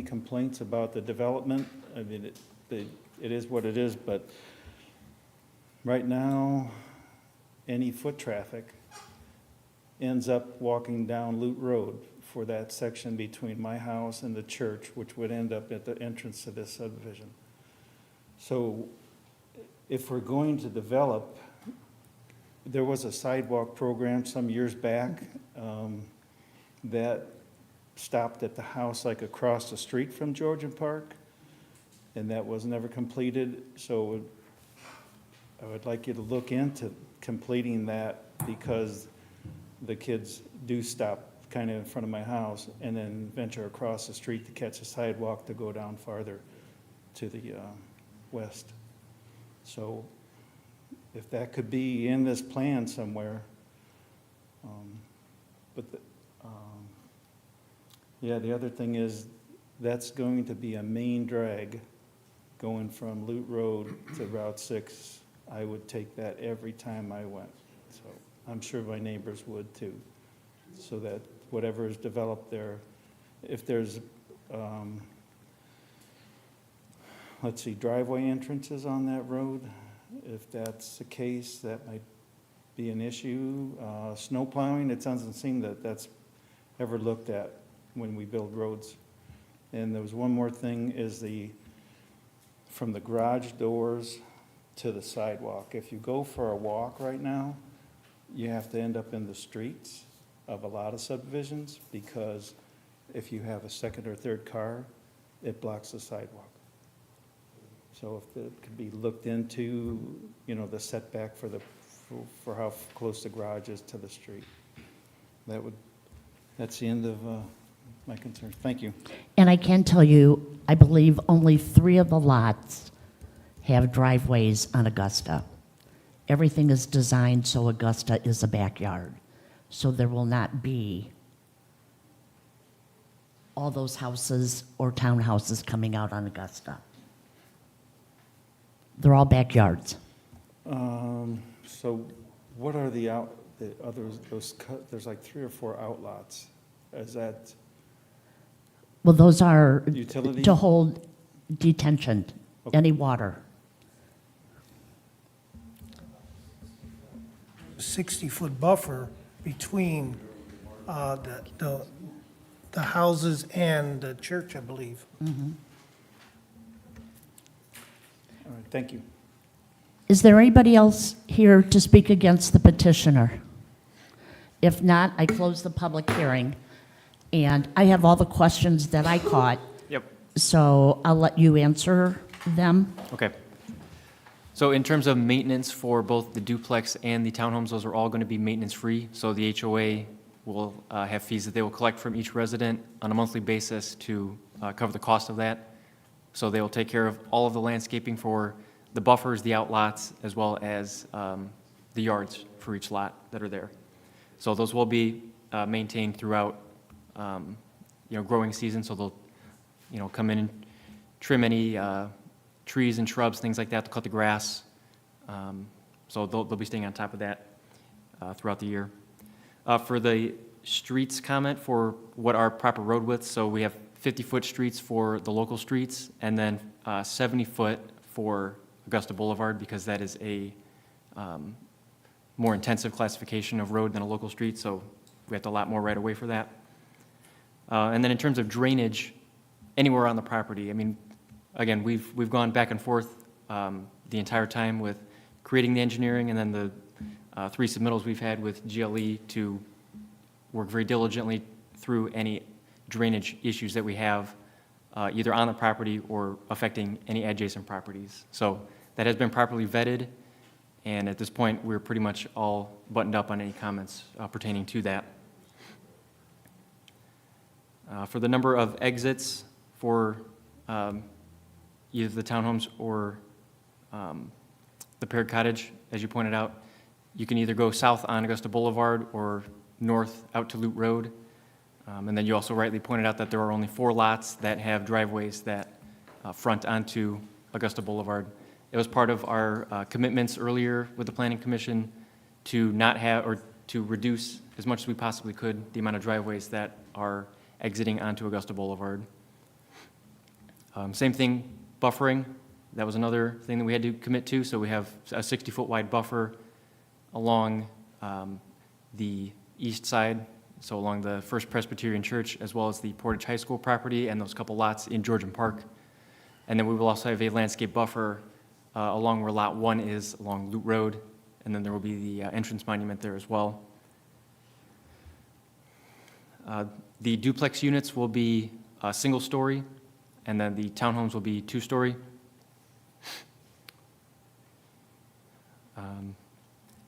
complaints about the development. I mean, it is what it is, but right now, any foot traffic ends up walking down Loop Road for that section between my house and the church, which would end up at the entrance to this subdivision. So if we're going to develop, there was a sidewalk program some years back that stopped at the house like across the street from Georgian Park, and that was never completed. So I would like you to look into completing that, because the kids do stop kind of in front of my house and then venture across the street to catch a sidewalk to go down farther to the west. So if that could be in this plan somewhere, the other thing is that's going to be a main drag going from Loop Road to Route 6. I would take that every time I went. So I'm sure my neighbors would too. So that whatever is developed there, if there's, driveway entrances on that road, if that's the case, that might be an issue. Snow plowing, it doesn't seem that that's ever looked at when we build roads. And there was one more thing, is from the garage doors to the sidewalk. If you go for a walk right now, you have to end up in the streets of a lot of subdivisions, because if you have a second or third car, it blocks the sidewalk. So if it could be looked into, the setback for how close the garage is to the street. That's the end of my concerns. Thank you. And I can tell you, I believe only 3 of the lots have driveways on Augusta. Everything is designed so Augusta is a backyard. So there will not be all those houses or townhouses coming out on Augusta. They're all backyards. So what are the others, there's like 3 or 4 outlots. Is that Well, those are utility? to hold detention, Okay. any water. 60-foot buffer between the houses and the church, I believe. All right, thank you. Is there anybody else here to speak against the petitioner? If not, I close the public hearing. And I have all the questions that I caught, Yep. so I'll let you answer them. Okay. So in terms of maintenance for both the duplex and the townhomes, those are all going to be maintenance-free. So the HOA will have fees that they will collect from each resident on a monthly basis to cover the cost of that. So they will take care of all of the landscaping for the buffers, the outlots, as well as the yards for each lot that are there. So those will be maintained throughout, growing season. So they'll, come in and trim any trees and shrubs, things like that, to cut the grass. So they'll be staying on top of that throughout the year. For the streets comment, for what are proper road widths, so we have 50-foot streets for the local streets, and then 70-foot for Augusta Boulevard, because that is a more intensive classification of road than a local street, so we have to allot more right-of-way for that. And then in terms of drainage, anywhere on the property, I mean, again, we've gone back and forth the entire time with creating the engineering, and then the 3 submittals we've had with GLE to work very diligently through any drainage issues that we have, either on the property or affecting any adjacent properties. So that has been properly vetted, and at this point, we're pretty much all buttoned up on any comments pertaining to that. For the number of exits for either the townhomes or the paired cottage, as you pointed out, you can either go south on Augusta Boulevard or north out to Loop Road. And then you also rightly pointed out that there are only 4 lots that have driveways that front onto Augusta Boulevard. It was part of our commitments earlier with the Planning Commission to not have, or to reduce as much as we possibly could, the amount of driveways that are exiting onto Augusta Boulevard. Same thing, buffering. That was another thing that we had to commit to. So we have a 60-foot wide buffer along the east side, so along the First Presbyterian Church, as well as the Portage High School property and those couple lots in Georgian Park. And then we will also have a landscape buffer along where Lot 1 is, along Loop Road, and then there will be the entrance monument there as well. The duplex units will be single-story, and then the townhomes will be 2-story.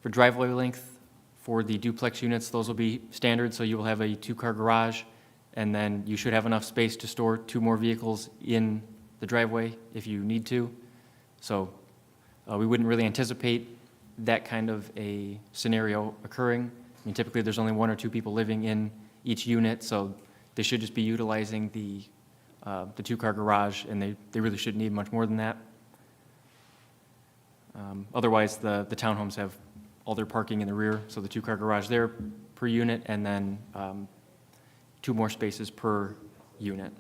For driveway length, for the duplex units, those will be standard, so you will have a 2-car garage, and then you should have enough space to store 2 more vehicles in the driveway if you need to. So we wouldn't really anticipate that kind of a scenario occurring. I mean, typically there's only 1 or 2 people living in each unit, so they should just be utilizing the 2-car garage, and they really shouldn't need much more than that. Otherwise, the townhomes have all their parking in the rear, so the 2-car garage there per unit, and then 2 more spaces per unit.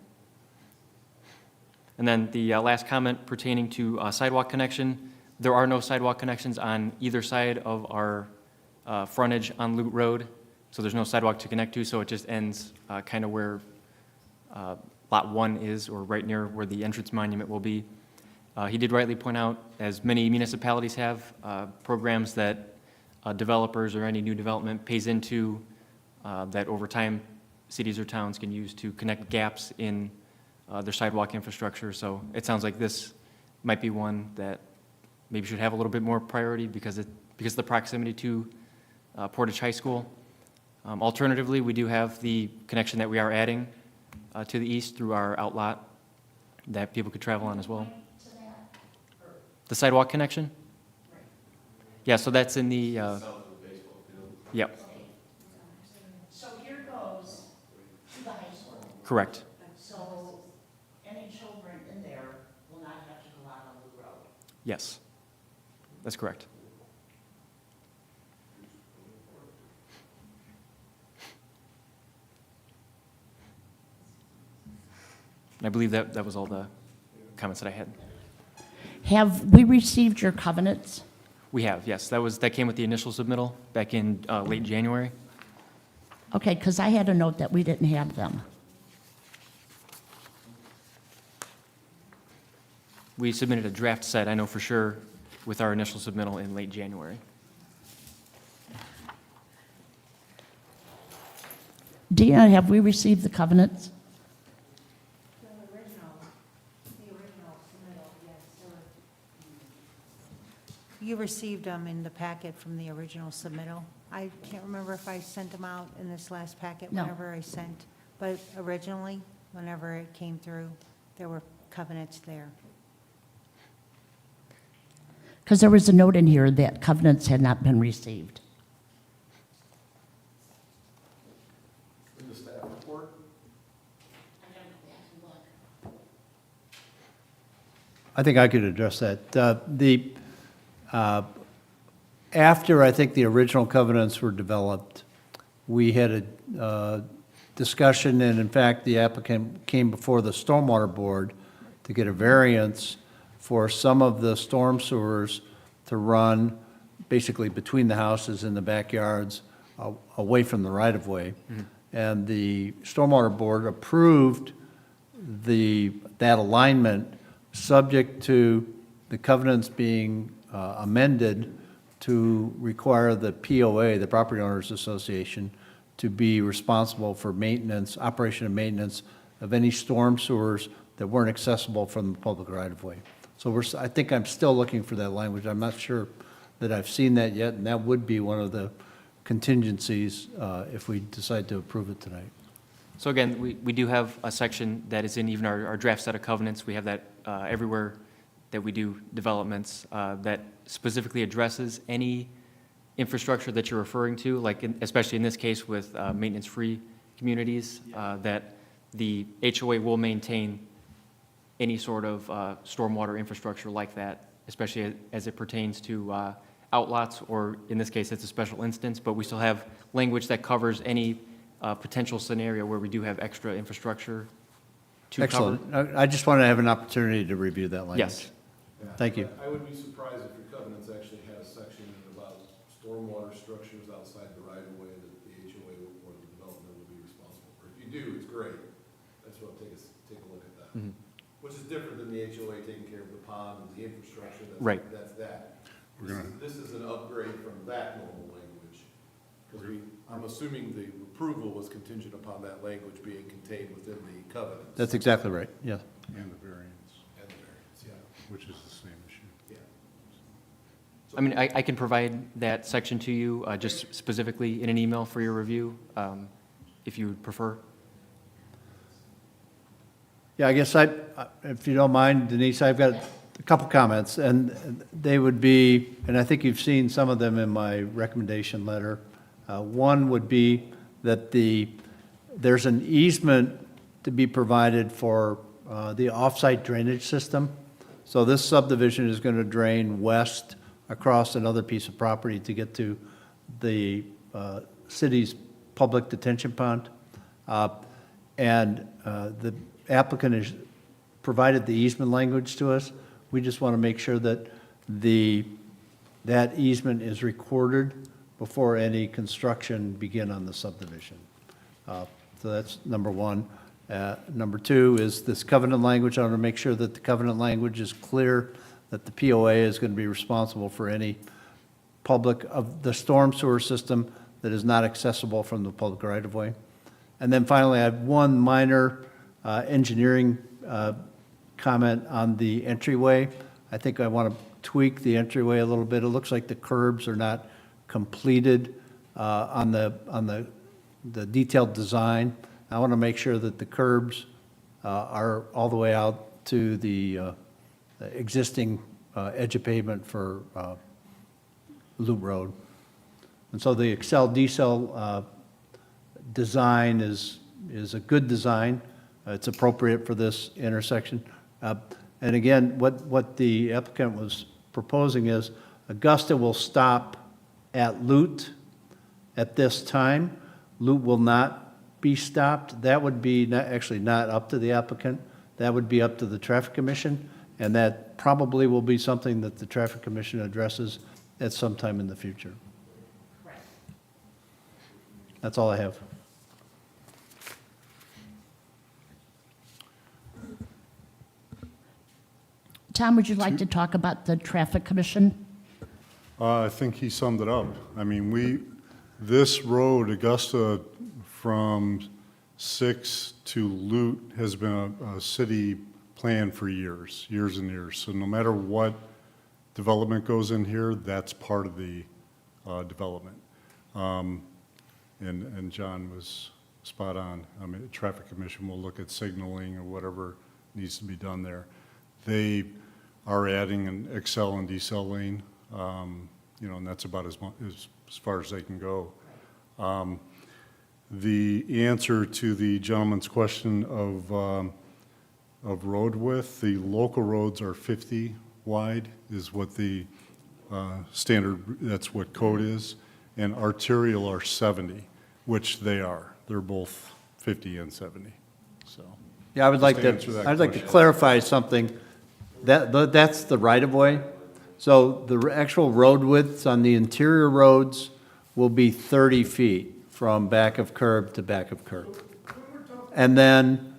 And then the last comment pertaining to sidewalk connection, there are no sidewalk connections on either side of our frontage on Loop Road, so there's no sidewalk to connect to, so it just ends kind of where Lot 1 is, or right near where the entrance monument will be. He did rightly point out, as many municipalities have, programs that developers or any new development pays into, that over time cities or towns can use to connect gaps in their sidewalk infrastructure. So it sounds like this might be one that maybe should have a little bit more priority because of the proximity to Portage High School. Alternatively, we do have the connection that we are adding to the east through our outlot that people could travel on as well. The sidewalk connection? Yeah, so that's in the, yep, So here goes to the high school. correct. So any children in there will not have to go out on the road. Yes, that's correct. And I believe that was all the comments that I had. Have we received your covenants? We have, yes. That came with the initial submittal back in late January. Okay, because I had a note that we didn't have them. We submitted a draft set, I know for sure, with our initial submittal in late January. Dina, have we received the covenants? The original submittal, yes, sir. You received them in the packet from the original submittal. I can't remember if I sent them out in this last packet, No. whenever I sent, but originally, whenever it came through, there were covenants there. Because there was a note in here that covenants had not been received. In the staff report? I think I could address that. After I think the original covenants were developed, we had a discussion, and in fact, the applicant came before the Stormwater Board to get a variance for some of the storm sewers to run basically between the houses and the backyards, away from the right-of-way. And the Stormwater Board approved that alignment, subject to the covenants being amended to require the POA, the Property Owners Association, to be responsible for maintenance, operation and maintenance of any storm sewers that weren't accessible from the public right-of-way. So I think I'm still looking for that language. I'm not sure that I've seen that yet, and that would be one of the contingencies if we decide to approve it tonight. So again, we do have a section that is in even our draft set of covenants. We have that everywhere that we do developments that specifically addresses any infrastructure that you're referring to, like especially in this case with maintenance-free communities, that the HOA will maintain any sort of stormwater infrastructure like that, especially as it pertains to outlots, or in this case, it's a special instance, but we still have language that covers any potential scenario where we do have extra infrastructure to cover. Excellent. I just wanted to have an opportunity to review that language. Yes. Thank you. I would be surprised if your covenants actually had a section in it about stormwater structures outside the right-of-way that the HOA or the development would be responsible for. If you do, it's great. That's what, take a look at that. Which is different than the HOA taking care of the pond and the infrastructure. Right. That's that. We're gonna- This is an upgrade from that normal language. Because I'm assuming the approval was contingent upon that language being contained within the covenants. That's exactly right, yes. And the variance, And the variance, yeah. which is the same issue. Yeah. I mean, I can provide that section to you, just specifically in an email for your review, if you would prefer. Yeah, I guess if you don't mind, Denise, I've got a couple comments, and they would be, and I think you've seen some of them in my recommendation letter. One would be that there's an easement to be provided for the off-site drainage system. So this subdivision is going to drain west across another piece of property to get to the city's public detention pond. And the applicant has provided the easement language to us. We just want to make sure that that easement is recorded before any construction begin on the subdivision. So that's number one. Number two is this covenant language. I want to make sure that the covenant language is clear, that the POA is going to be responsible for any public of the storm sewer system that is not accessible from the public right-of-way. And then finally, I have one minor engineering comment on the entryway. I think I want to tweak the entryway a little bit. It looks like the curbs are not completed on the detailed design. I want to make sure that the curbs are all the way out to the existing edge of pavement for Loop Road. And so the Excel-decel design is a good design. It's appropriate for this intersection. And again, what the applicant was proposing is Augusta will stop at Lute at this time. Lute will not be stopped. That would be actually not up to the applicant. That would be up to the Traffic Commission, and that probably will be something that the Traffic Commission addresses at some time in the future. That's all I have. Tom, would you like to talk about the Traffic Commission? I think he summed it up. I mean, this road, Augusta, from 6 to Lute, has been a city plan for years and years. So no matter what development goes in here, that's part of the development. And John was spot on. I mean, the Traffic Commission will look at signaling or whatever needs to be done there. They are adding an XL and decel lane, you know, and that's about as far as they can go. The answer to the gentleman's question of road width, the local roads are 50 wide is what the standard, that's what code is, and arterial are 70, which they are. They're both 50 and 70, so. Yeah, I would like Just to answer that I'd like to question. clarify something. That's the right-of-way. So the actual road widths on the interior roads will be 30 feet from back of curb to back of curb. And then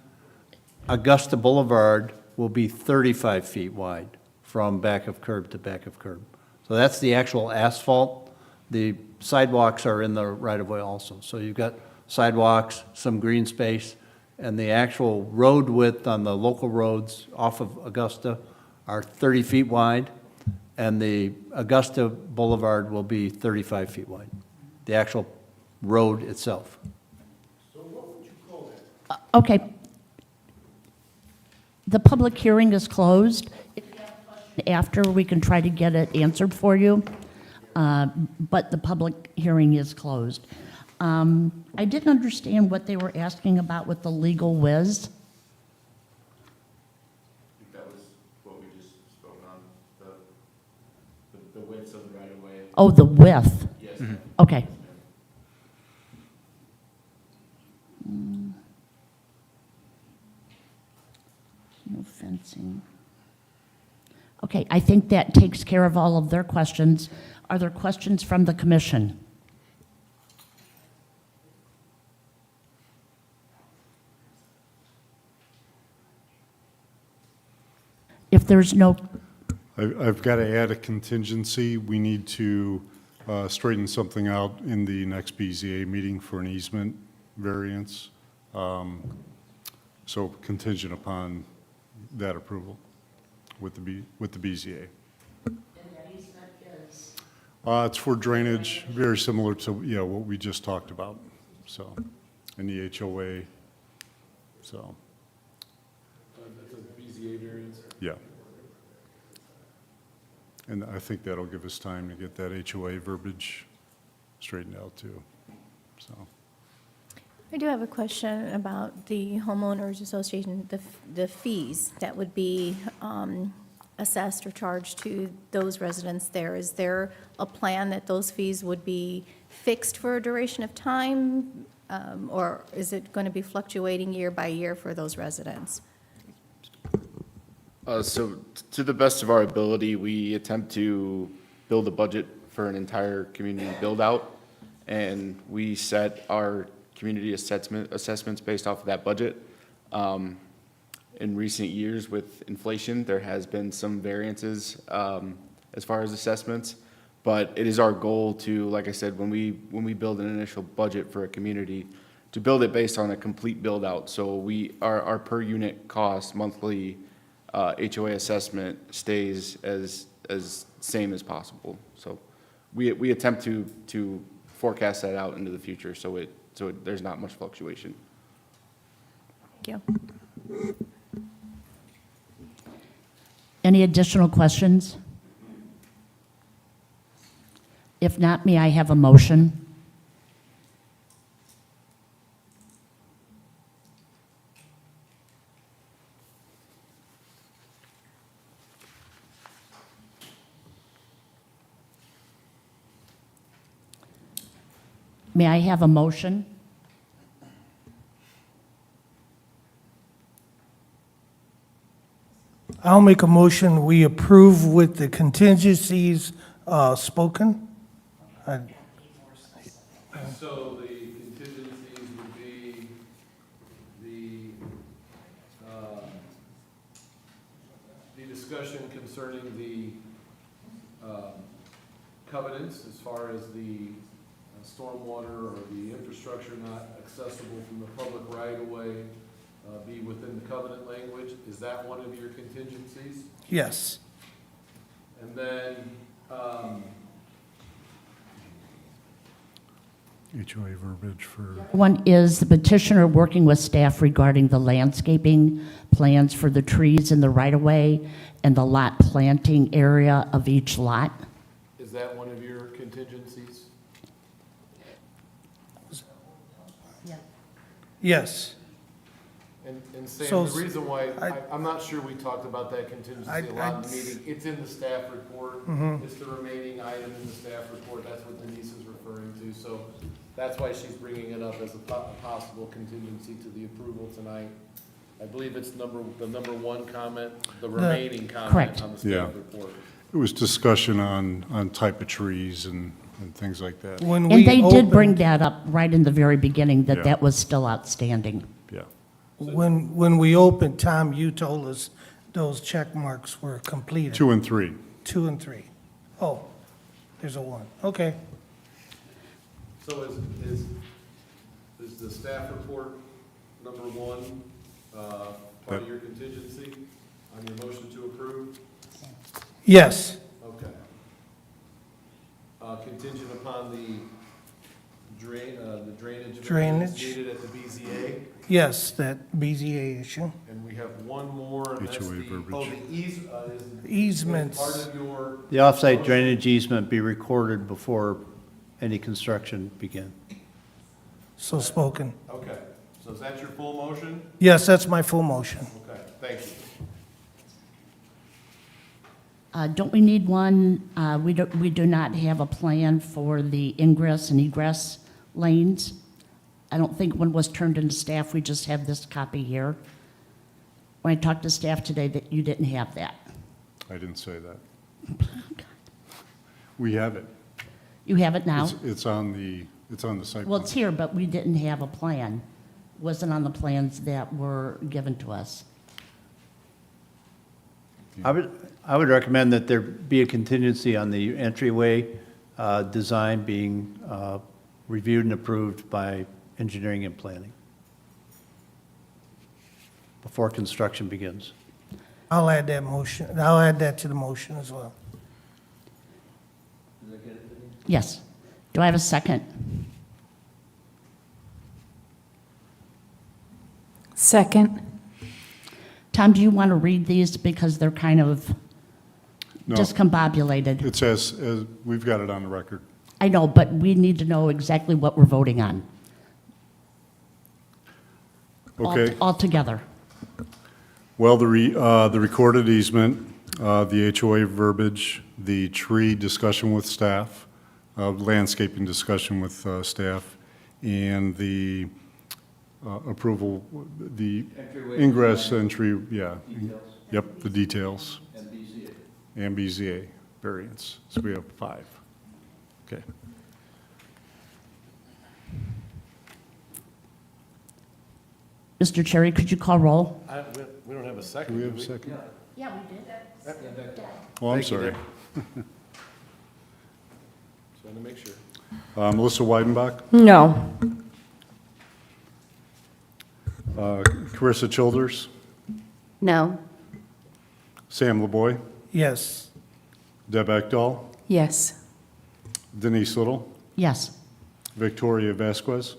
Augusta Boulevard will be 35 feet wide from back of curb to back of curb. So that's the actual asphalt. The sidewalks are in the right-of-way also. So you've got sidewalks, some green space, and the actual road width on the local roads off of Augusta are 30 feet wide, and the Augusta Boulevard will be 35 feet wide, the actual road itself. Okay. The public hearing is closed. If you have a question after, we can try to get it answered for you, but the public hearing is closed. I didn't understand what they were asking about with the legal whiz. That was what we just spoke on, the widths of the right-of-way. Oh, the width. Yes. Okay. No fencing. Okay, I think that takes care of all of their questions. Are there questions from the commission? If there's no, I've got to add a contingency. We need to straighten something out in the next BZA meeting for an easement variance. So contingent upon that approval with the BZA. It's for drainage, very similar to, yeah, what we just talked about, so, in the HOA, so, That's a BZA variance. yeah. And I think that'll give us time to get that HOA verbiage straightened out too, so. I do have a question about the homeowners association, the fees that would be assessed or charged to those residents there. Is there a plan that those fees would be fixed for a duration of time? Or is it going to be fluctuating year by year for those residents? So to the best of our ability, we attempt to build a budget for an entire community build-out, and we set our community assessments based off of that budget. In recent years with inflation, there has been some variances as far as assessments, but it is our goal to, like I said, when we build an initial budget for a community, to build it based on a complete build-out. So our per unit cost monthly HOA assessment stays as same as possible. So we attempt to forecast that out into the future so there's not much fluctuation. Thank you. any additional questions? If not, may I have a motion? May I have a motion? I'll make a motion, we approve with the contingencies spoken. So the contingencies would be the discussion concerning the covenants as far as the stormwater or the infrastructure not accessible from the public right-of-way be within the covenant language. Is that one of your contingencies? Yes. And then, HOA verbiage for, One is the petitioner working with staff regarding the landscaping plans for the trees in the right-of-way and the lot planting area of each lot. Is that one of your contingencies? Yes. And Sam, So, the reason why, I- I'm not sure we talked about that contingency a lot in the meeting. It's in the staff report. It's the remaining item in the staff report. That's what Denise is referring to. So that's why she's bringing it up as a possible contingency to the approval tonight. I believe it's the number one comment, the remaining comment Correct. on the Yeah. staff report. it was discussion on type of trees and things like that. When And we they did bring opened, that up right in the very beginning, that Yeah. that was still outstanding. Yeah. when we opened, Tom, you told us those check marks were completed. 2 and 3. 2 and 3. Oh, there's a 1. Okay. So is the staff report number one, part of your contingency on your motion to approve? Yes. Okay. Contingent upon the drainage. Drainage. Needed at the BZA, Yes, that BZA issue. and we have one more, and that's HOA the, verbiage. is Easements. part of your. The offsite drainage easement be recorded before any construction begin. So spoken. Okay, so is that your full motion? Yes, that's my full motion. Okay, thank you. Don't we need one, we do not have a plan for the ingress and egress lanes. I don't think one was turned into staff, we just have this copy here. When I talked to staff today, that you didn't have that. I didn't say that. We have it. You have it now? It's on the site. Well, plan. it's here, but we didn't have a plan. Wasn't on the plans that were given to us. I would recommend that there be a contingency on the entryway design being reviewed and approved by engineering and planning before construction begins. I'll add that motion, I'll add that to the motion as well. Yes. Do I have a second? Second. Tom, do you want to read these because they're kind of No. discombobulated? It says, we've got it on the record. I know, but we need to know exactly what we're voting on. Okay. All together. Well, the recorded easement, the HOA verbiage, the tree discussion with staff, landscaping discussion with staff, and the approval, the ingress entry, yeah. Yep, the details. And BZA variance. So we have 5. Okay. Mr. Cherry, could you call roll? We don't have a second. Do we have a second? Yeah, we did. Oh, I'm Thank you, sorry. Dick. Just wanted to make sure. Melissa Weidenbach, No. Carissa Childers, No. Sam LeBoy, Yes. Deb Ekdahl, Yes. Denise Little, Yes. Victoria Vasquez,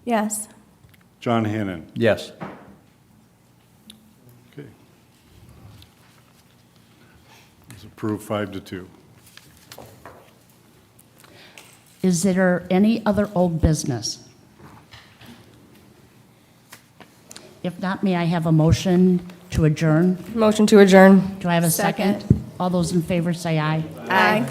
Yes. John Hannon. Yes. Okay. It's approved 5-2. Is there any other old business? If not, may I have a motion to adjourn? Motion to adjourn. Do I have a second? Second. All those in favor say aye. Aye.